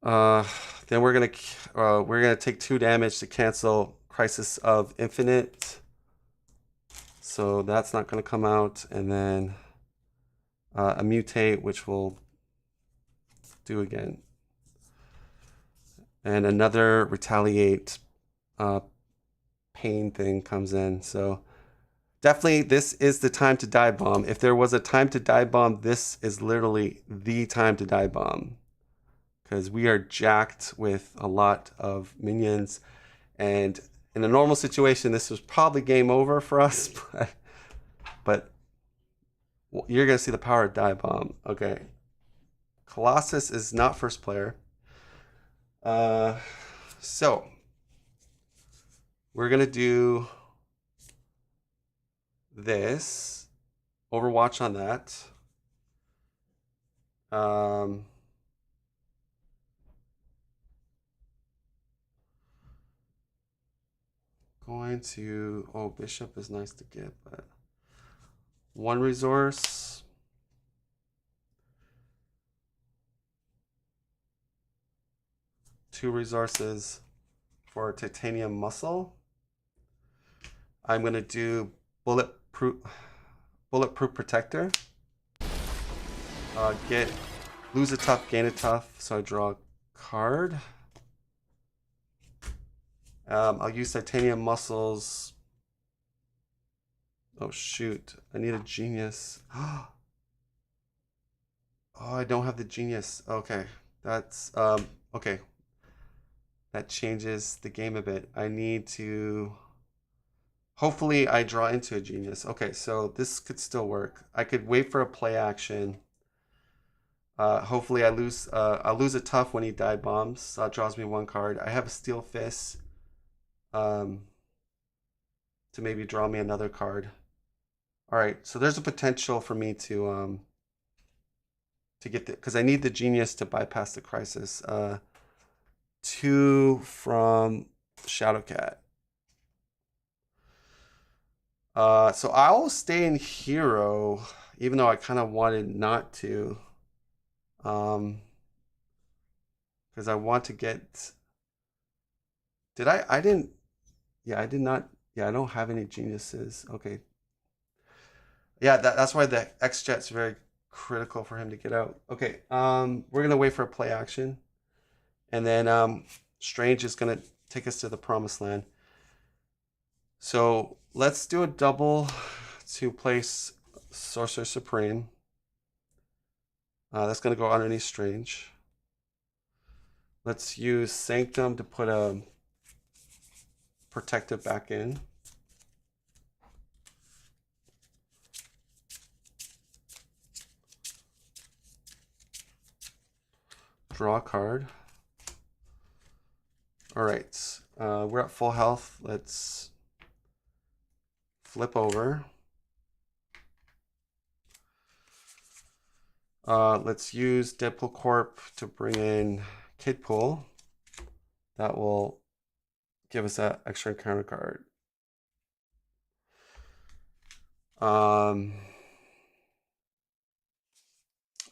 Then we're gonna take 2 damage to cancel Crisis of Infinite. So that's not going to come out. And then a Mutate, which we'll do again. And another Retaliate pain thing comes in. So definitely this is the time to die bomb. If there was a time to die bomb, this is literally the time to die bomb. Because we are jacked with a lot of minions. And in a normal situation, this was probably game over for us, but you're going to see the power of Die Bomb. Okay. Colossus is not first player. So we're going to do this. Overwatch on that. Going to, oh, Bishop is nice to get, but 1 resource. 2 resources for titanium muscle. I'm going to do bulletproof protector. Lose a tough, gain a tough, so I draw a card. I'll use titanium muscles. Oh shoot, I need a genius. Oh, I don't have the genius. Okay, that's okay. That changes the game a bit. I need to, hopefully I draw into a genius. Okay, so this could still work. I could wait for a play action. Hopefully I'll lose a tough when he dive bombs. So that draws me 1 card. I have a steel fist to maybe draw me another card. All right, so there's a potential for me to get the, because I need the genius to bypass the crisis. 2 from Shadowcat. So I'll stay in hero, even though I kind of wanted not to. Because I want to get. Did I didn't. Yeah, I did not. Yeah, I don't have any geniuses. Okay. Yeah, that's why the X-Jet's very critical for him to get out. Okay, we're gonna wait for a play action, and then Strange is gonna take us to the promised land. So let's do a double to place Sorcerer Supreme. That's gonna go underneath Strange. Let's use Sanctum to put a protective back in. Draw a card. All right, we're at full health. Let's flip over. Let's use Deadpool Corp to bring in Kidpool. That will give us that extra encounter card.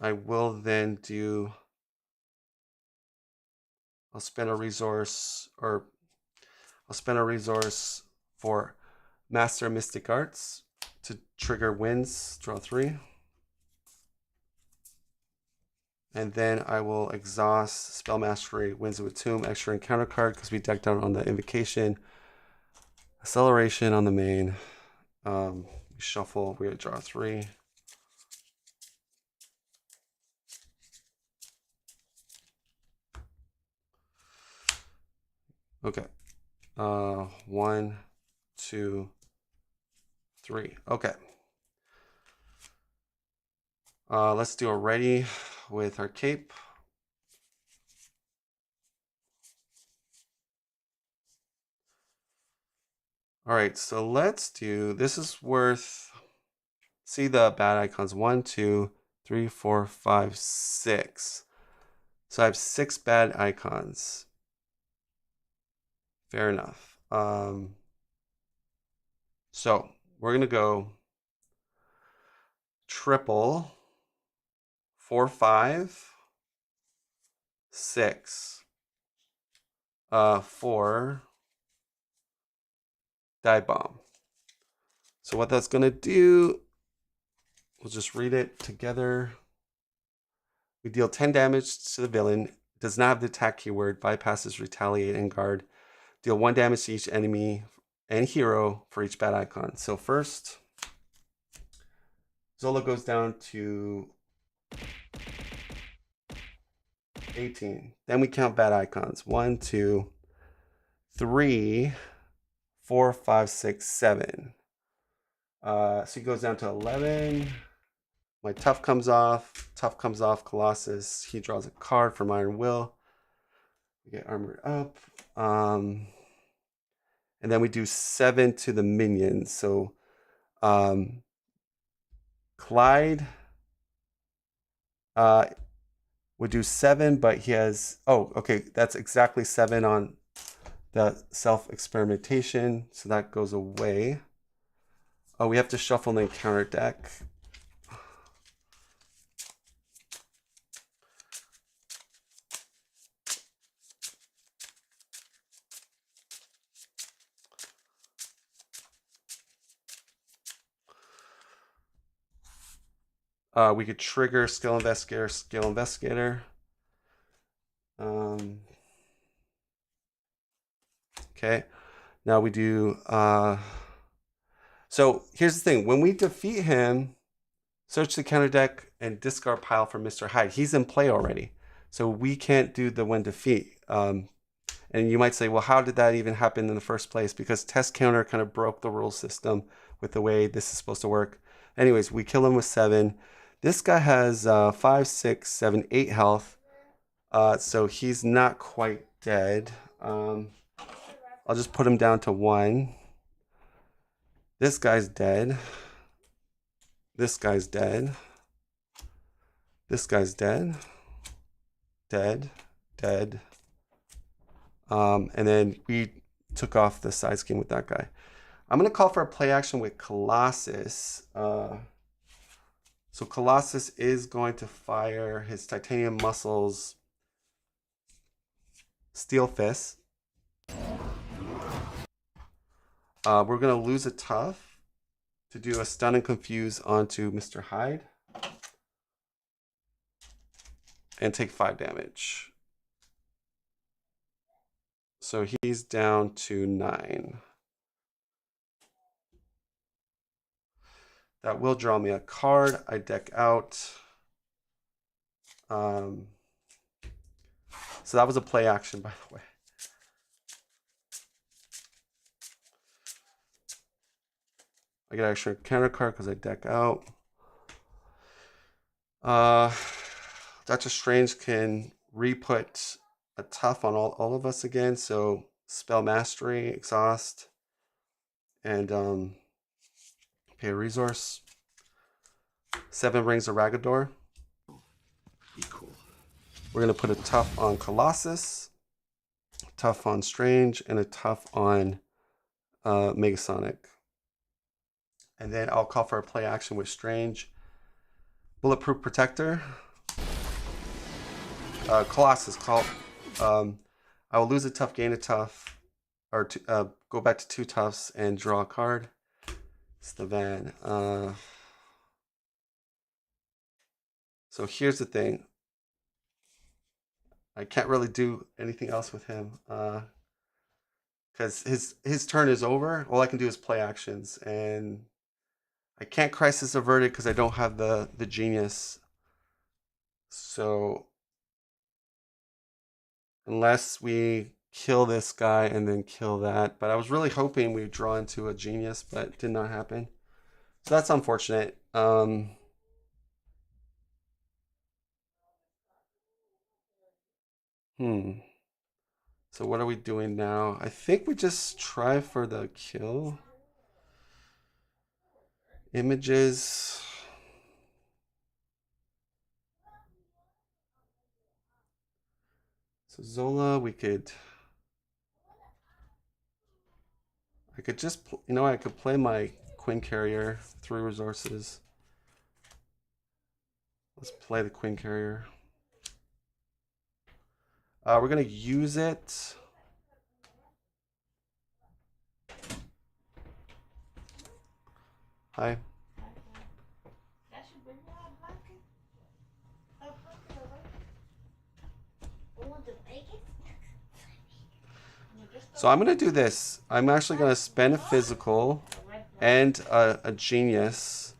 I will then do, I'll spend a resource for Master Mystic Arts to trigger winds, draw 3. And then I will exhaust Spell Mastery, Winds of Tomb, extra encounter card because we decked out on the Invocation. Acceleration on the main. We shuffle, we draw 3. Okay. 1, 2, 3. Okay. Let's do a ready with our cape. All right, so let's do, this is worth, see the bad icons, 1, 2, 3, 4, 5, 6. So I have 6 bad icons. Fair enough. So we're gonna go triple 4, 5, 6, 4, dive bomb. So what that's gonna do, we'll just read it together. We deal 10 damage to the villain. Does not have the attack keyword. Bypasses retaliate and guard. Deal 1 damage to each enemy and hero for each bad icon. So first, Zola goes down to 18. Then we count bad icons. 1, 2, 3, 4, 5, 6, 7. So he goes down to 11. My tough comes off. Tough comes off. Colossus. He draws a card from Iron Will. We get armored up. And then we do 7 to the minions. So Clyde would do 7, but he has, oh, okay, that's exactly 7 on the self-experimentation. So that goes away. Oh, we have to shuffle the encounter deck. We could trigger skill investigator, skill investigator. Okay, now we do. So here's the thing: when we defeat him, search the counter deck and discard pile for Mr. Hyde. He's in play already, so we can't do the when defeat. And you might say, well, how did that even happen in the first place? Because test counter kind of broke the rule system with the way this is supposed to work. Anyways, we kill him with 7. This guy has 5, 6, 7, 8 health. So he's not quite dead. I'll just put him down to 1. This guy's dead. This guy's dead. This guy's dead. Dead. Dead. And then we took off the side scheme with that guy. I'm going to call for a play action with Colossus. So Colossus is going to fire his Titanium Muscles Steel Fist. We're going to lose a tough to do a stun and confuse onto Mr. Hyde. And take 5 damage. So he's down to 9. That will draw me a card. I deck out. So that was a play action, by the way. I get extra counter card because I deck out. Dr. Strange can re-put a tough on all of us again. So spell mastery, exhaust, and pay a resource. 7 rings of Ragador. Be cool. We're gonna put a tough on Colossus, tough on Strange, and a tough on Megasonic. And then I'll call for a play action with Strange. Bulletproof Protector. Colossus, call. I will lose a tough, gain a tough, or go back to 2 toughs and draw a card. It's the van. So here's the thing. I can't really do anything else with him because his turn is over. All I can do is play actions, and I can't crisis avert it because I don't have the genius. So unless we kill this guy and then kill that, but I was really hoping we'd draw into a genius, but it did not happen. So that's unfortunate. So what are we doing now? I think we just try for the kill. Images. So ZOLA, I could just, I could play my Queen Carrier, 3 resources. Let's play the Queen Carrier. We're gonna use it. Hi. So I'm gonna do this. I'm actually gonna spend a physical and a genius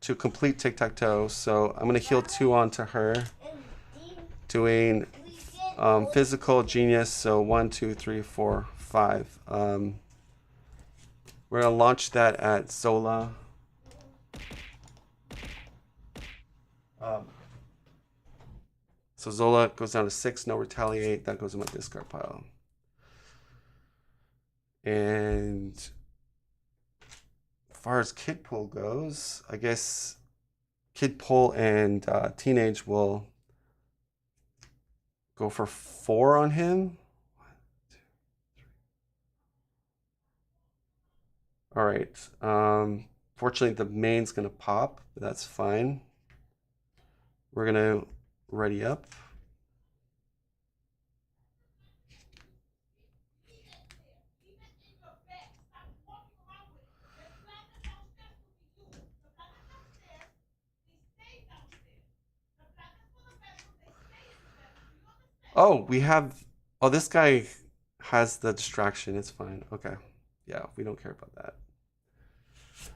to complete tic-tac-toe. So I'm gonna heal 2 onto her, doing physical, genius. So 1, 2, 3, 4, 5. We're gonna launch that at ZOLA. So ZOLA goes down to 6, no retaliate. That goes in my discard pile. And as far as Kid Pull goes, I guess Kid Pull and Teenage will go for 4 on him. 1, 2, 3. All right. Fortunately, the main's gonna pop, but that's fine. We're gonna ready up. Oh, we have. Oh, this guy has the distraction. It's fine. Okay. Yeah, we don't care about that.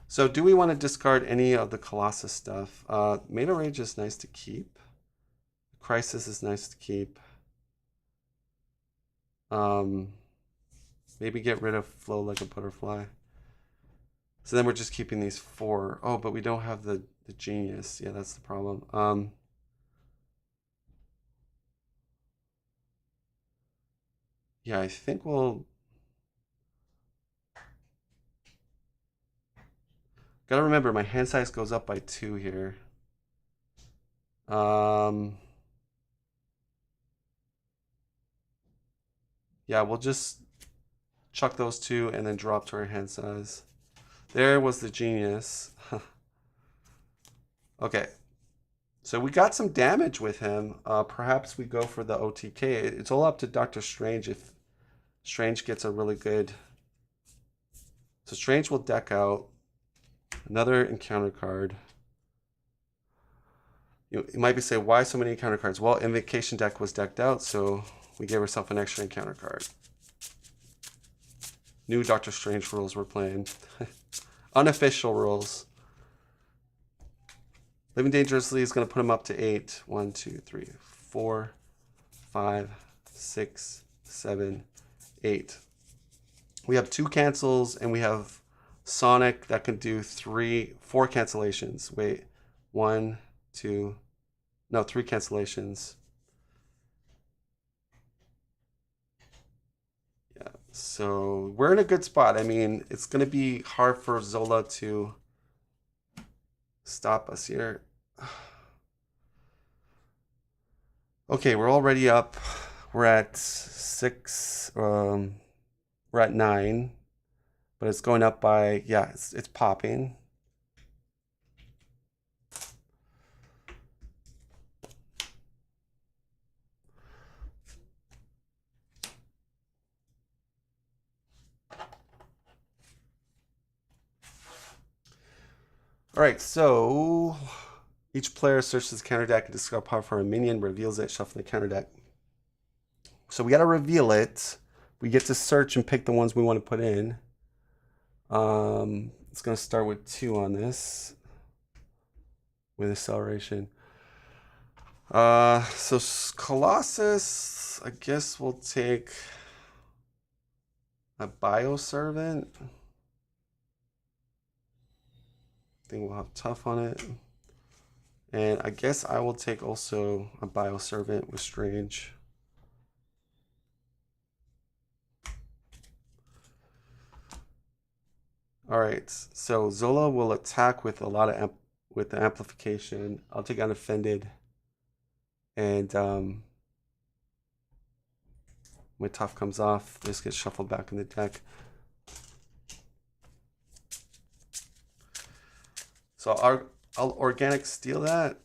So, do we want to discard any of the Colossus stuff? Meta Rage is nice to keep. Crisis is nice to keep. Maybe get rid of Flow Like a Butterfly. So then we're just keeping these 4. Oh, but we don't have the Genius. Yeah, that's the problem. Yeah, I think we'll... Gotta remember, my hand size goes up by 2 here. Yeah, we'll just chuck those 2 and then drop to our hand size. There was the Genius. Okay. So we got some damage with him. Perhaps we go for the OTK. It's all up to Doctor Strange if Strange gets a really good... So Strange will deck out another encounter card. You might be saying, why so many encounter cards? Well, Invocation deck was decked out, so we gave ourselves an extra encounter card. New Doctor Strange rules we're playing. Unofficial rules. Living Dangerously is going to put him up to 8. 1, 2, 3, 4, 5, 6, 7, 8. We have 2 cancels, and we have Sonic that can do 4 cancellations. Wait, 1, 2, no, 3 cancellations. Yeah, so we're in a good spot. I mean, it's going to be hard for ZOLA to stop us here. Okay, we're already up. We're at 6. We're at 9, but it's going up by, yeah, it's popping. All right, so each player searches the counter deck and discard power for a minion, reveals it, shuffling the counter deck. So we got to reveal it. We get to search and pick the ones we want to put in. It's going to start with 2 on this with acceleration. So Colossus, I guess we'll take a Bioservant. I think we'll have Tough on it. And I guess I will take also a Bioservant with Strange. All right, so ZOLA will attack with a lot of with the amplification. I'll take Unoffended, and my Tough comes off. This gets shuffled back in the deck. So I'll Organic Steal that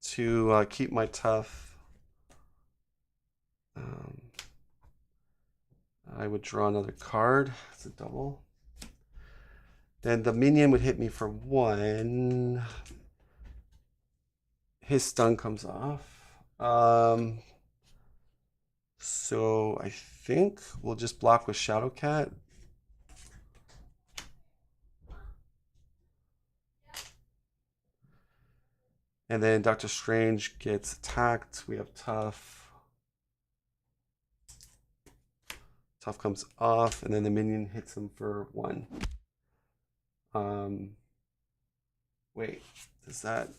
to keep my Tough. I would draw another card. It's a double. Then the minion would hit me for 1. His stun comes off. So I think we'll just block with Shadowcat. And then Doctor Strange gets attacked. We have Tough. Tough comes off, and then the minion hits him for 1. Wait, is that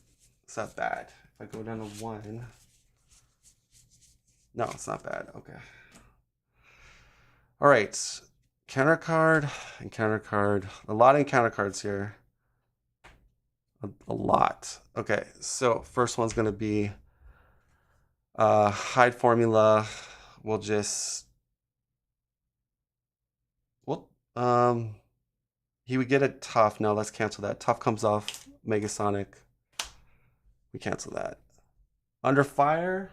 bad? If I go down to 1, no, it's not bad. Okay. All right, counter card and counter card. A lot of encounter cards here. A lot. Okay, so first one's gonna be hide formula. We'll just he would get a Tough. No, let's cancel that. Tough comes off Megasonic. We cancel that. Under fire,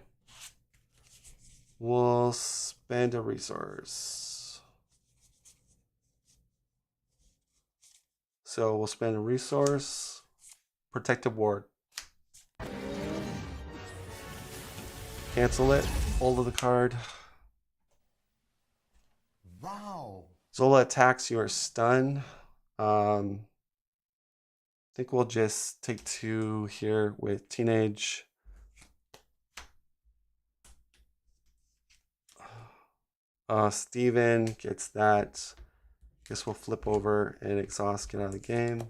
we'll spend a resource. So we'll spend a resource. Protective Ward. Cancel it. Hold of the card. Wow. Zola attacks, you are stunned. I think we'll just take 2 here with Teenage. Steven gets that. Guess we'll flip over and exhaust, get out of the game.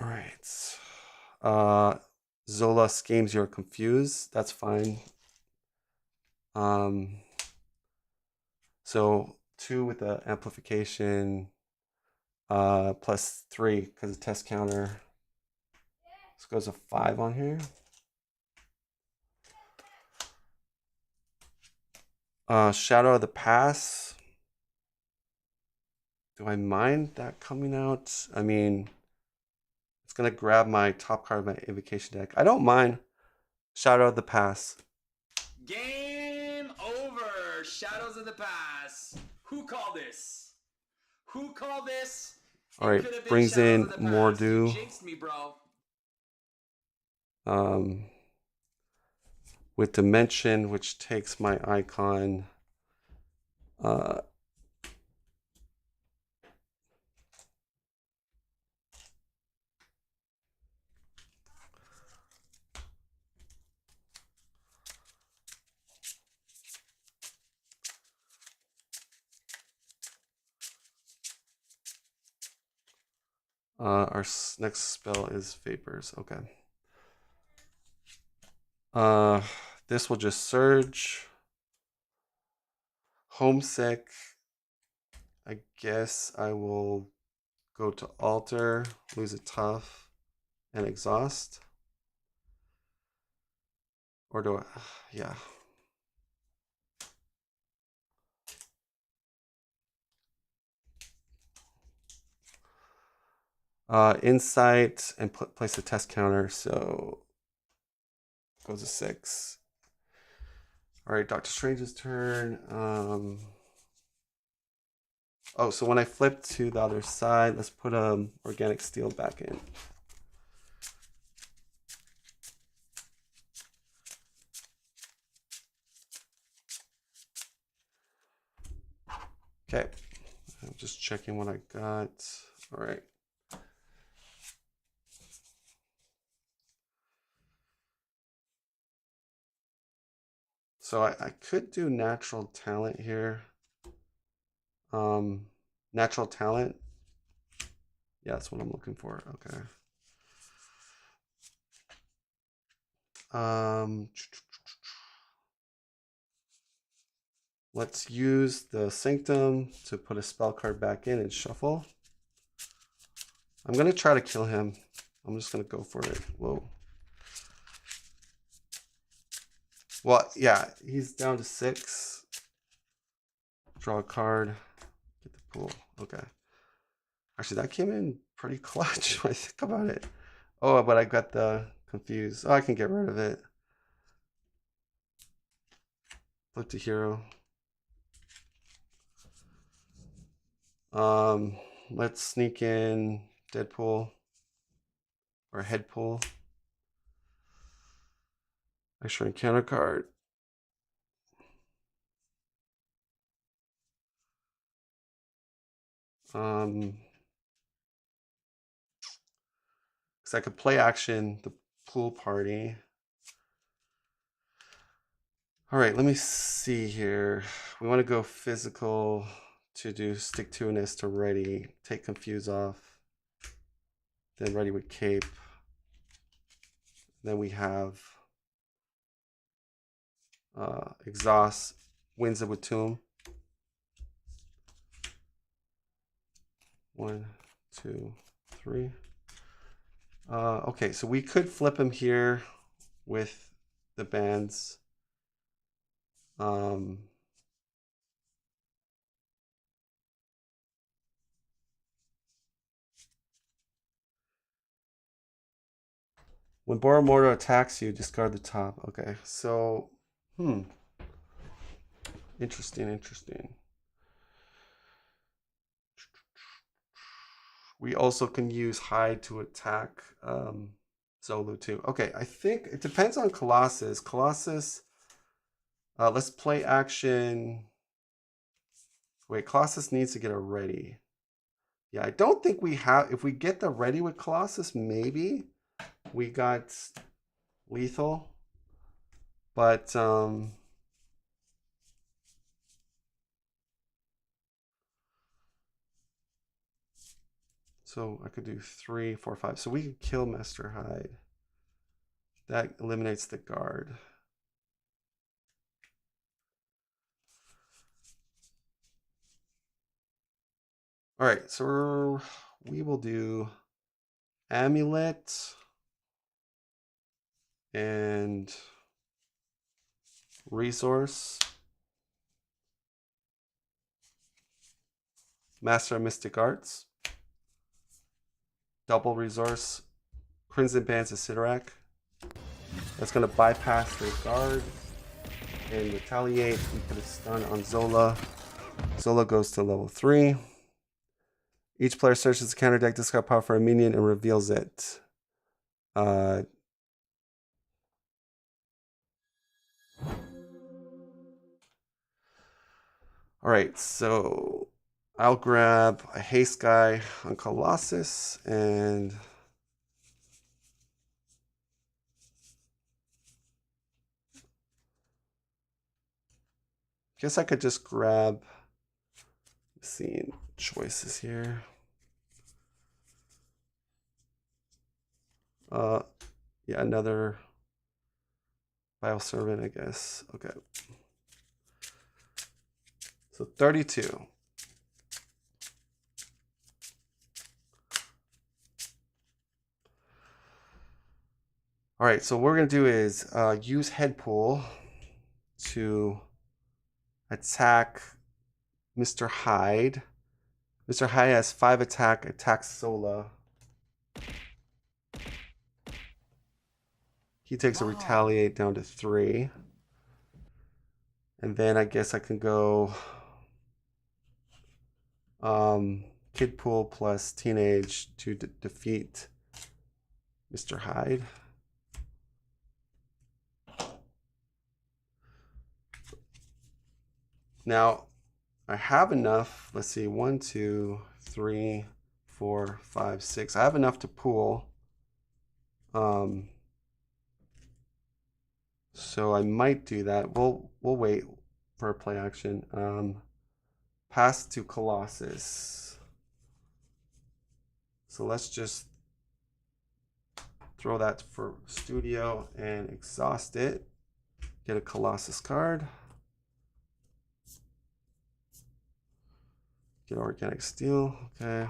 All right. Zola schemes, you're confused. That's fine. So 2 with the amplification, plus 3 because of test counter. This goes a 5 on here. Shadow of the Past. Do I mind that coming out? I mean, it's gonna grab my top card of my invocation deck. I don't mind Shadow of the Past. Game over. Shadows of the Past. Who called this? Who called this? All right, brings in Mordu. You jinxed me, bro. With Dimension, which takes my icon. Our next spell is Vapors. Okay. This will just Surge. Homesick. I guess I will go to Alter, lose a Tough, and Exhaust. Or do I? Yeah. Insight and place a test counter, so goes to 6. All right, Doctor Strange's turn. Oh, so when I flip to the other side, let's put Organic Steel back in. Okay, I'm just checking what I got. All right. So I could do Natural Talent here. Natural Talent. Yeah, that's what I'm looking for. Okay. Let's use the Sanctum to put a spell card back in and shuffle. I'm gonna try to kill him. I'm just gonna go for it. Whoa. Well, yeah, he's down to 6. Draw a card. Get the pool. Okay. Actually, that came in pretty clutch when I think about it. Oh, but I got the confused. Oh, I can get rid of it. Flip to hero. Let's sneak in Deadpool or Headpool. Extra encounter card. Because I could play action the pool party. All right, let me see here. We want to go physical to do stick to ness to ready. Take confuse off. Then ready with cape. Then we have exhaust, winds of with tomb. 1, 2, 3. Okay, so we could flip him here with the bands. When Boromordo attacks you, discard the top. Okay, so, interesting. We also can use hide to attack ZOLA too. Okay, I think it depends on Colossus. Colossus, let's play action. Wait, Colossus needs to get a ready. Yeah, I don't think we have, if we get the ready with Colossus, maybe we got lethal. But so I could do 3, 4, 5. So we could kill Master Hyde. That eliminates the guard. All right, so we will do Amulet and Resource. Master of Mystic Arts. Double Resource. Crimson Bands of Sidorak. That's going to bypass the guard and retaliate. We put a stun on ZOLA. ZOLA goes to level 3. Each player searches the counter deck, discard power for a minion, and reveals it. All right, so I'll grab a haste guy on Colossus and guess I could just grab, seeing choices here. Yeah, another Bioservant, I guess. Okay. So 32. All right, so what we're gonna do is use head pool to attack Mr. Hyde. Mr. Hyde has 5 attack, attacks ZOLA. He takes a retaliate down to 3. And then I guess I can go Kid Pool plus Teenage to defeat Mr. Hyde. Now, I have enough. Let's see, 1, 2, 3, 4, 5, 6. I have enough to pool. So I might do that. We'll wait for a play action. Pass to Colossus. So let's just throw that for studio and exhaust it. Get a Colossus card. Get organic steel. Okay.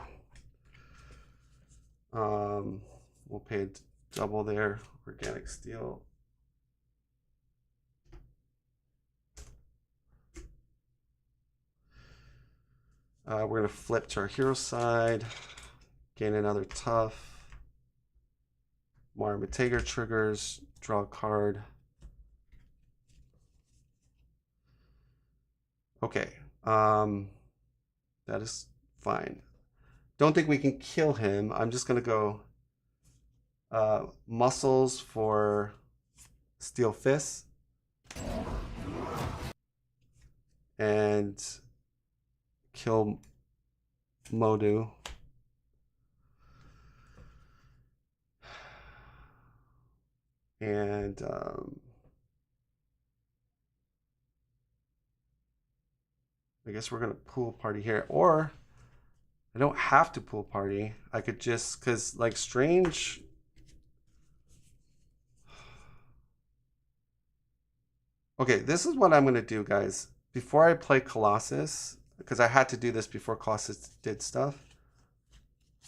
We'll pay double there. Organic steel. We're going to flip to our hero side, gain another tough. Matega triggers, draw a card. Okay, that is fine. Don't think we can kill him. I'm just going to go muscles for steel fists. And kill Modu. And I guess we're gonna pool party here, or I don't have to pool party. I could just, cause like Strange. Okay, this is what I'm gonna do, guys. Before I play Colossus, because I had to do this before Colossus did stuff,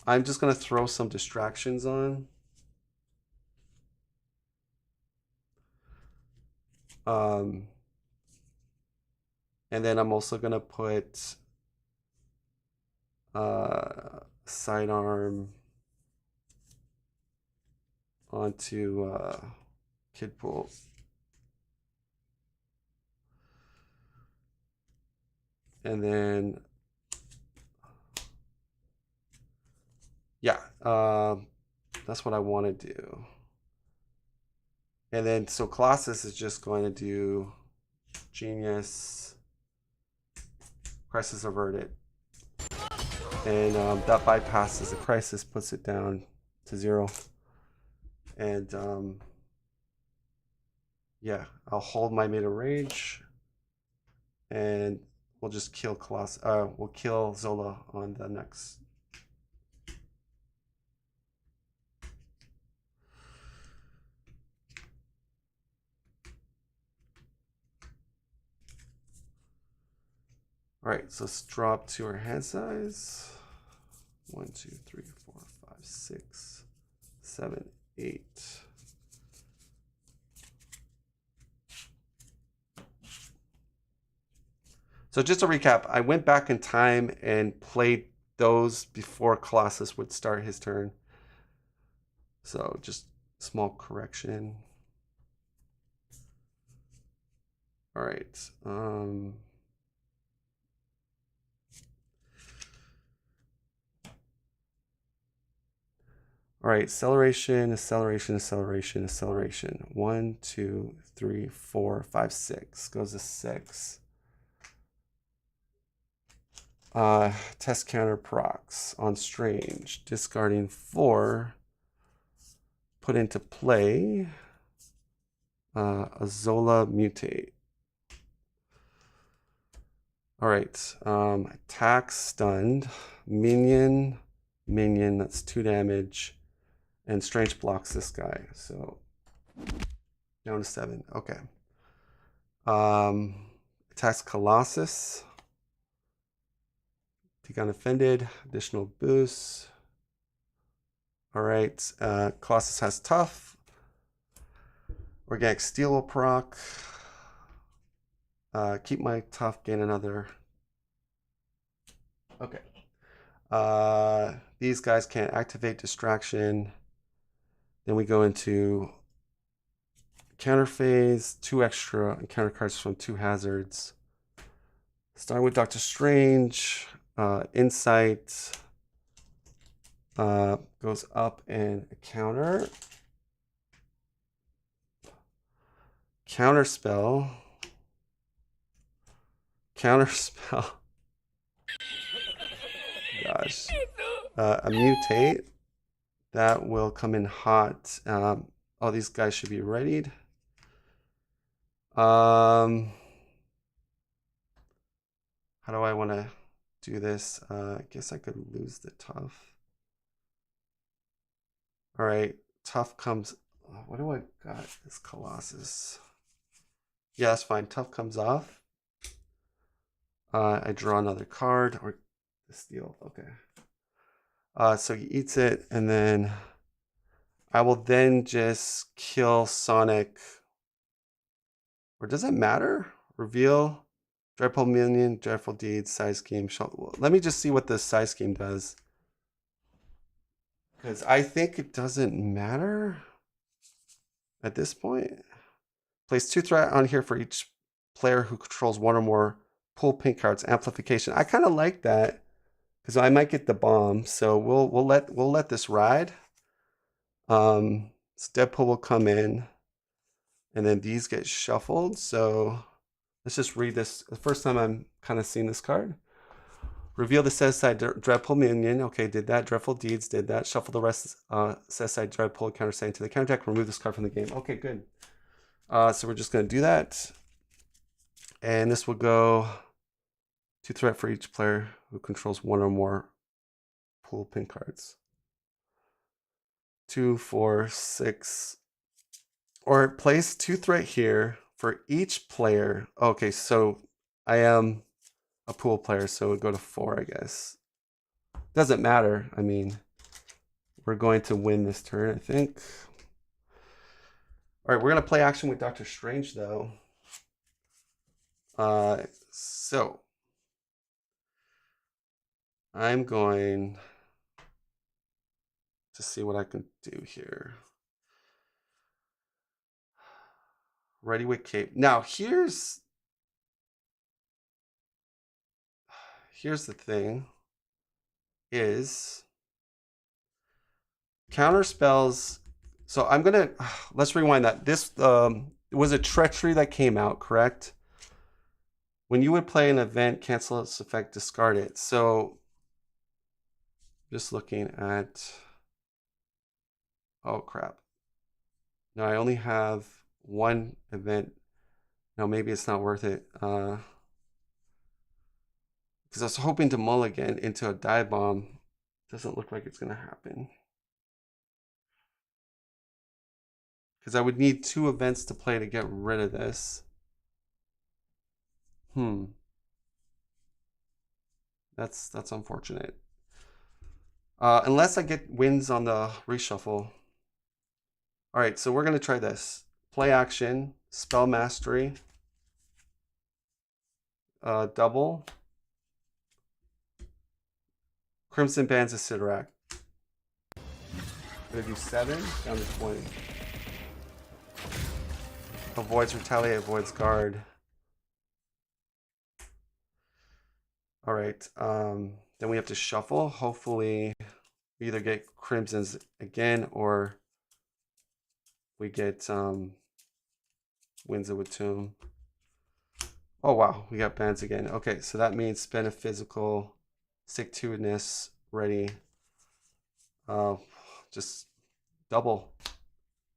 I'm just gonna throw some distractions on. And then I'm also gonna put sidearm onto Kid Pool. And then That's what I want to do. And then, so Colossus is just going to do Genius, Crisis Averted. And that bypasses the Crisis, puts it down to 0. And yeah, I'll hold my Meta Rage. And we'll just kill Colossus. We'll kill ZOLA on the next. All right, so let's drop to our hand size. 1, 2, 3, 4, 5, 6, 7, 8. So just to recap, I went back in time and played those before Colossus would start his turn. So just small correction. All right. All right, acceleration, acceleration, acceleration, acceleration. 1, 2, 3, 4, 5, 6. Goes to 6. Test counter procs on Strange. Discarding 4. Put into play a ZOLA Mutate. All right, attack stunned. Minion, that's 2 damage. And Strange blocks this guy, so down to 7. Okay. Attacks Colossus. Take on offended. Additional boost. All right. Colossus has tough. Organic steel will proc. Keep my tough. Gain another. Okay. These guys can't activate distraction. Then we go into counter phase, 2 extra encounter cards from 2 hazards. Starting with Doctor Strange, Insight goes up and a counter. Counter spell. Gosh. A mutate. That will come in hot. All these guys should be readied. How do I want to do this? I guess I could lose the tough. All right, tough comes. What do I got? This Colossus. Yeah, that's fine. Tough comes off. I draw another card or the steal. Okay. So he eats it, and then I will then just kill Sonic. Or does it matter? Reveal, Dreadful Minion, Dreadful Deed, Size Scheme. Let me just see what the Size Scheme does. Because I think it doesn't matter at this point. Place 2 threat on here for each player who controls 1 or more. Pull pink cards. Amplification. I kind of like that because I might get the bomb. So we'll let this ride. So Deadpool will come in, and then these get shuffled. So let's just read this. The first time I'm kind of seeing this card. Reveal the set aside Dreadful Minion. Okay, did that. Dreadful Deeds did that. Shuffle the rest. Set aside Dreadful countersign to the counter deck. Remove this card from the game. Okay, good. So we're just going to do that. And this will go 2 threat for each player who controls 1 or more pool pin cards. 2, 4, 6. Or place 2 threat here for each player. Okay, so I am a pool player, so it would go to 4, I guess. Doesn't matter. I mean, we're going to win this turn, I think. All right, we're going to play action with Doctor Strange, though. So I'm going to see what I can do here. Ready with cape. Now, here's the thing is counter spells. So I'm gonna let's rewind that. This was a treachery that came out, correct? When you would play an event, cancel its effect, discard it. So just looking at, oh crap. No, I only have one event. No, maybe it's not worth it. Because I was hoping to mulligan into a dive bomb. Doesn't look like it's gonna happen. Because I would need 2 events to play to get rid of this. That's unfortunate. Unless I get wins on the reshuffle. All right, so we're gonna try this. Play action, spell mastery, double, Crimson Bands of Sidorak. Gonna do 7 down to 20. Avoids retaliate, avoids guard. All right, then we have to shuffle. Hopefully we either get crimsons again or we get Winds of Tomb. Oh wow, we got bands again. Okay, so that means spend a physical, stick-to-itness, ready. Just double.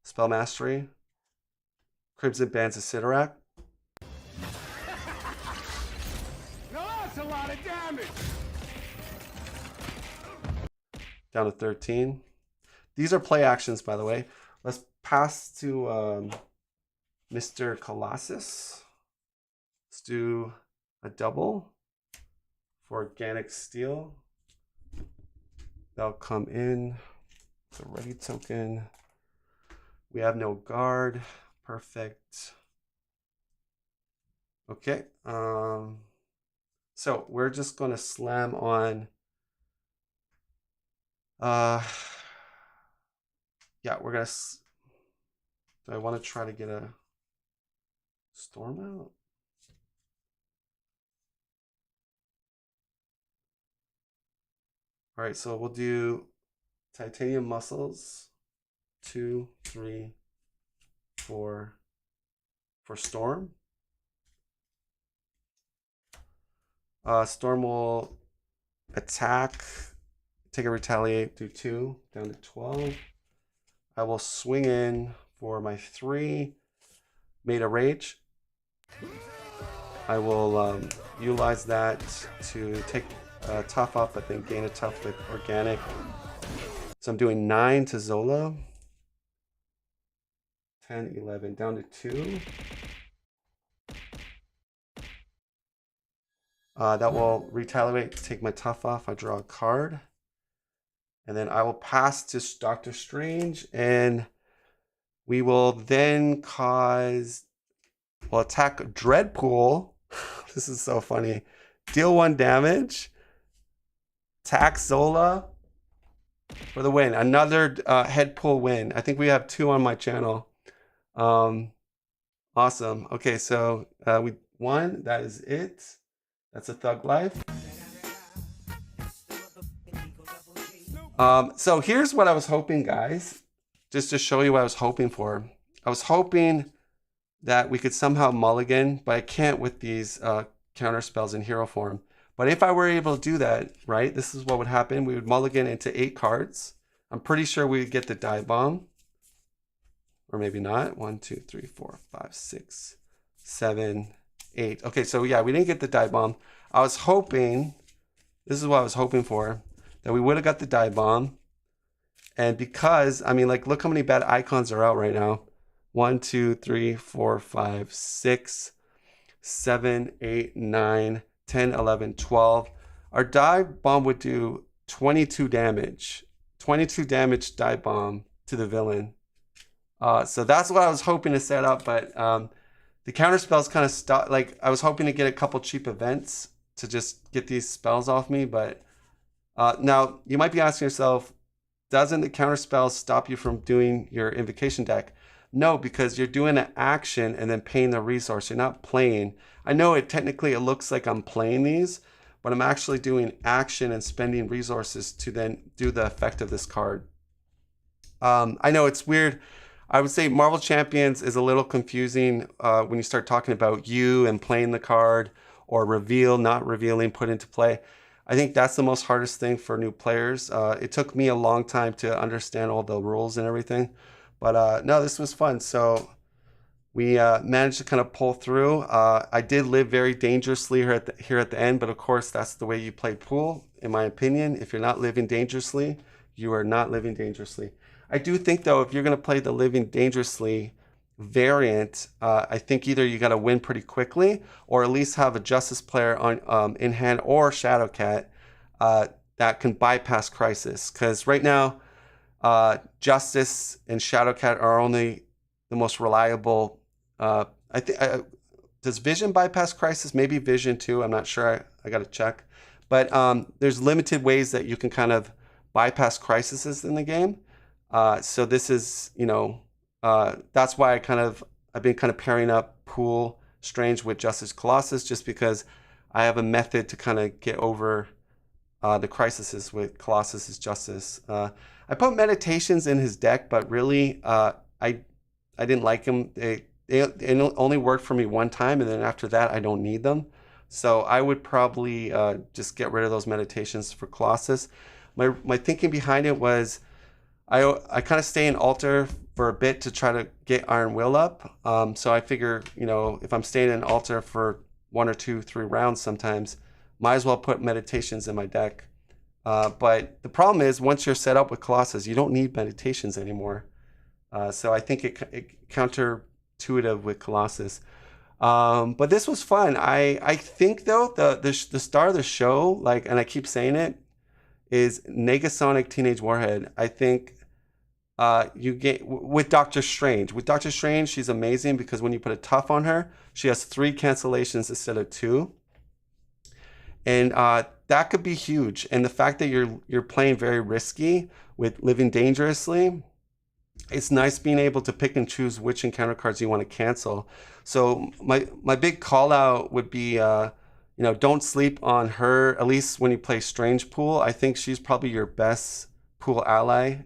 Spell mastery. Crimson Bands of Sidorak. That's a lot of damage. Down to 13. These are play actions, by the way. Let's pass to Mr. Colossus. Let's do a double for organic steel. That'll come in. It's a ready token. We have no guard. Perfect. Okay. So we're just going to slam on. Yeah, we're going to. Do I want to try to get a storm out? All right, so we'll do titanium muscles, 2, 3, 4 for storm. Storm will attack, take a retaliate, do 2, down to 12. I will swing in for my 3, made a rage. I will utilize that to take tough up, but then gain a tough with organic. So I'm doing 9 to ZOLA. 10, 11, down to 2. That will retaliate, take my tough off. I draw a card. And then I will pass to Doctor Strange, and we will then cause, we'll attack Dreadpool. This is so funny. Deal 1 damage. Attack ZOLA for the win. Another head pull win. I think we have 2 on my channel. Awesome. Okay, so we won. That is it. That's a Thug Life. So here's what I was hoping, guys. Just to show you what I was hoping for. I was hoping that we could somehow mulligan, but I can't with these counter spells in hero form. But if I were able to do that, right, this is what would happen. We would mulligan into 8 cards. I'm pretty sure we would get the dive bomb. Or maybe not. 1, 2, 3, 4, 5, 6, 7, 8. Okay, so yeah, we didn't get the dive bomb. I was hoping, this is what I was hoping for, that we would have got the dive bomb. And because, I mean, like, look how many bad icons are out right now. 1, 2, 3, 4, 5, 6, 7, 8, 9, 10, 11, 12. Our dive bomb would do 22 damage. 22 damage dive bomb to the villain. So that's what I was hoping to set up, but the counter spells kind of stopped. Like, I was hoping to get a couple cheap events to just get these spells off me, but now you might be asking yourself, doesn't the counter spell stop you from doing your invocation deck? No, because you're doing an action and then paying the resource. You're not playing. I know it technically it looks like I'm playing these, but I'm actually doing action and spending resources to then do the effect of this card. I know it's weird. I would say Marvel Champions is a little confusing when you start talking about you and playing the card, or reveal, not revealing, put into play. I think that's the most hardest thing for new players. It took me a long time to understand all the rules and everything. But no, this was fun. So we managed to kind of pull through. I did live very dangerously here at the end, but of course that's the way you play pool, in my opinion. If you're not living dangerously, you are not living dangerously. I do think though, if you're going to play the living dangerously variant, I think either you got to win pretty quickly, or at least have a Justice player on in hand, or Shadowcat that can bypass Crisis. Because right now, Justice and Shadowcat are only the most reliable. I think does Vision bypass Crisis? Maybe Vision too. I'm not sure. I got to check. But there's limited ways that you can kind of bypass crises in the game. So this is, that's why I've been kind of pairing up Pool Strange with Justice Colossus, just because I have a method to kind of get over the crises with Colossus's Justice. I put Meditations in his deck, but really, I didn't like them. They only worked for me one time, and then after that, I don't need them. So I would probably just get rid of those Meditations for Colossus. My thinking behind it was, I kind of stay in altar for a bit to try to get Iron Will up. So I figure, if I'm staying in altar for 1 or 2, 3 rounds sometimes, might as well put Meditations in my deck. But the problem is, once you're set up with Colossus, you don't need Meditations anymore. So I think it counterintuitive with Colossus. But this was fun. I think though, the star of the show, and I keep saying it, is Negasonic Teenage Warhead. I think you get with Doctor Strange. With Doctor Strange, she's amazing because when you put a tough on her, she has 3 cancellations instead of 2, and that could be huge. And the fact that you're playing very risky with living dangerously, it's nice being able to pick and choose which encounter cards you want to cancel. So my big call out would be, don't sleep on her, at least when you play Strange Pool. I think she's probably your best pool ally.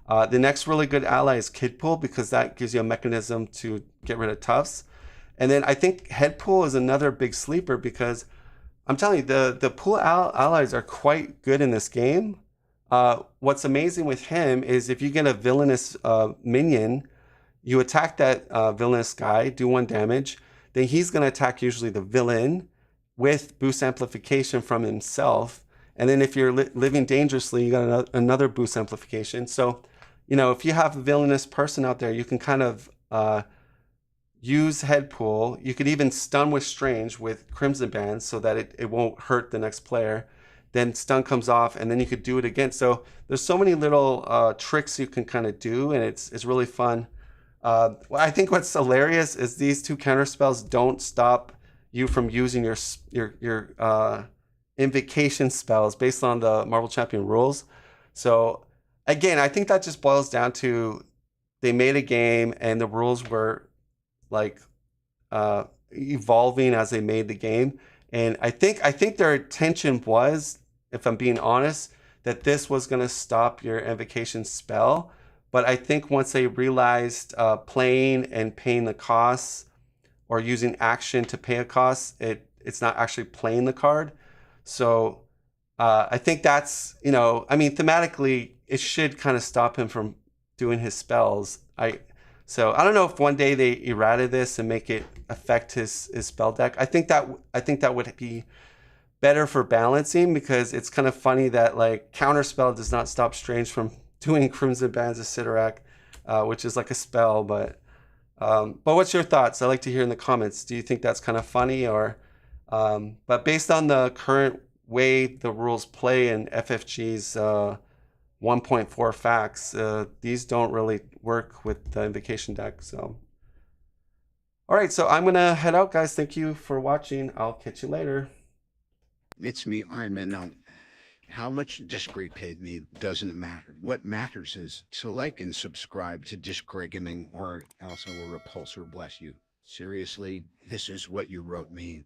The next really good ally is Kid Pool, because that gives you a mechanism to get rid of toughs. And then I think Head Pool is another big sleeper, because I'm telling you, the pool allies are quite good in this game. What's amazing with him is if you get a villainous minion, you attack that villainous guy, do 1 damage, then he's going to attack usually the villain with boost amplification from himself. And then if you're living dangerously, you got another boost amplification. So, if you have a villainous person out there, you can kind of use Head Pool. You could even stun with Strange with Crimson Band so that it won't hurt the next player. Then stun comes off, and then you could do it again. So there's so many little tricks you can kind of do, and it's really fun. I think what's hilarious is these 2 counter spells don't stop you from using your invocation spells based on the Marvel Champion rules. So again, I think that just boils down to they made a game and the rules were evolving as they made the game. And I think their intention was, if I'm being honest, that this was going to stop your invocation spell. But I think once they realized playing and paying the costs, or using action to pay a cost, it's not actually playing the card. So I think that's, thematically, it should kind of stop him from doing his spells. So I don't know if one day they errata this and make it affect his spell deck. I think that would be better for balancing, because it's kind of funny that Counterspell does not stop Strange from doing Crimson Bands of Sidorak, which is like a spell. But what's your thoughts? I'd like to hear in the comments. Do you think that's kind of funny, or? But based on the current way the rules play in FFG's 1.4 facts, these don't really work with the invocation deck. So, all right, so I'm gonna head out, guys. Thank you for watching. I'll catch you later. It's me, Iron Man. Now, how much Discreet paid me doesn't matter. What matters is to like and subscribe to Discreet Gaming, or else I will repulsor bless you. Seriously, this is what you wrote me.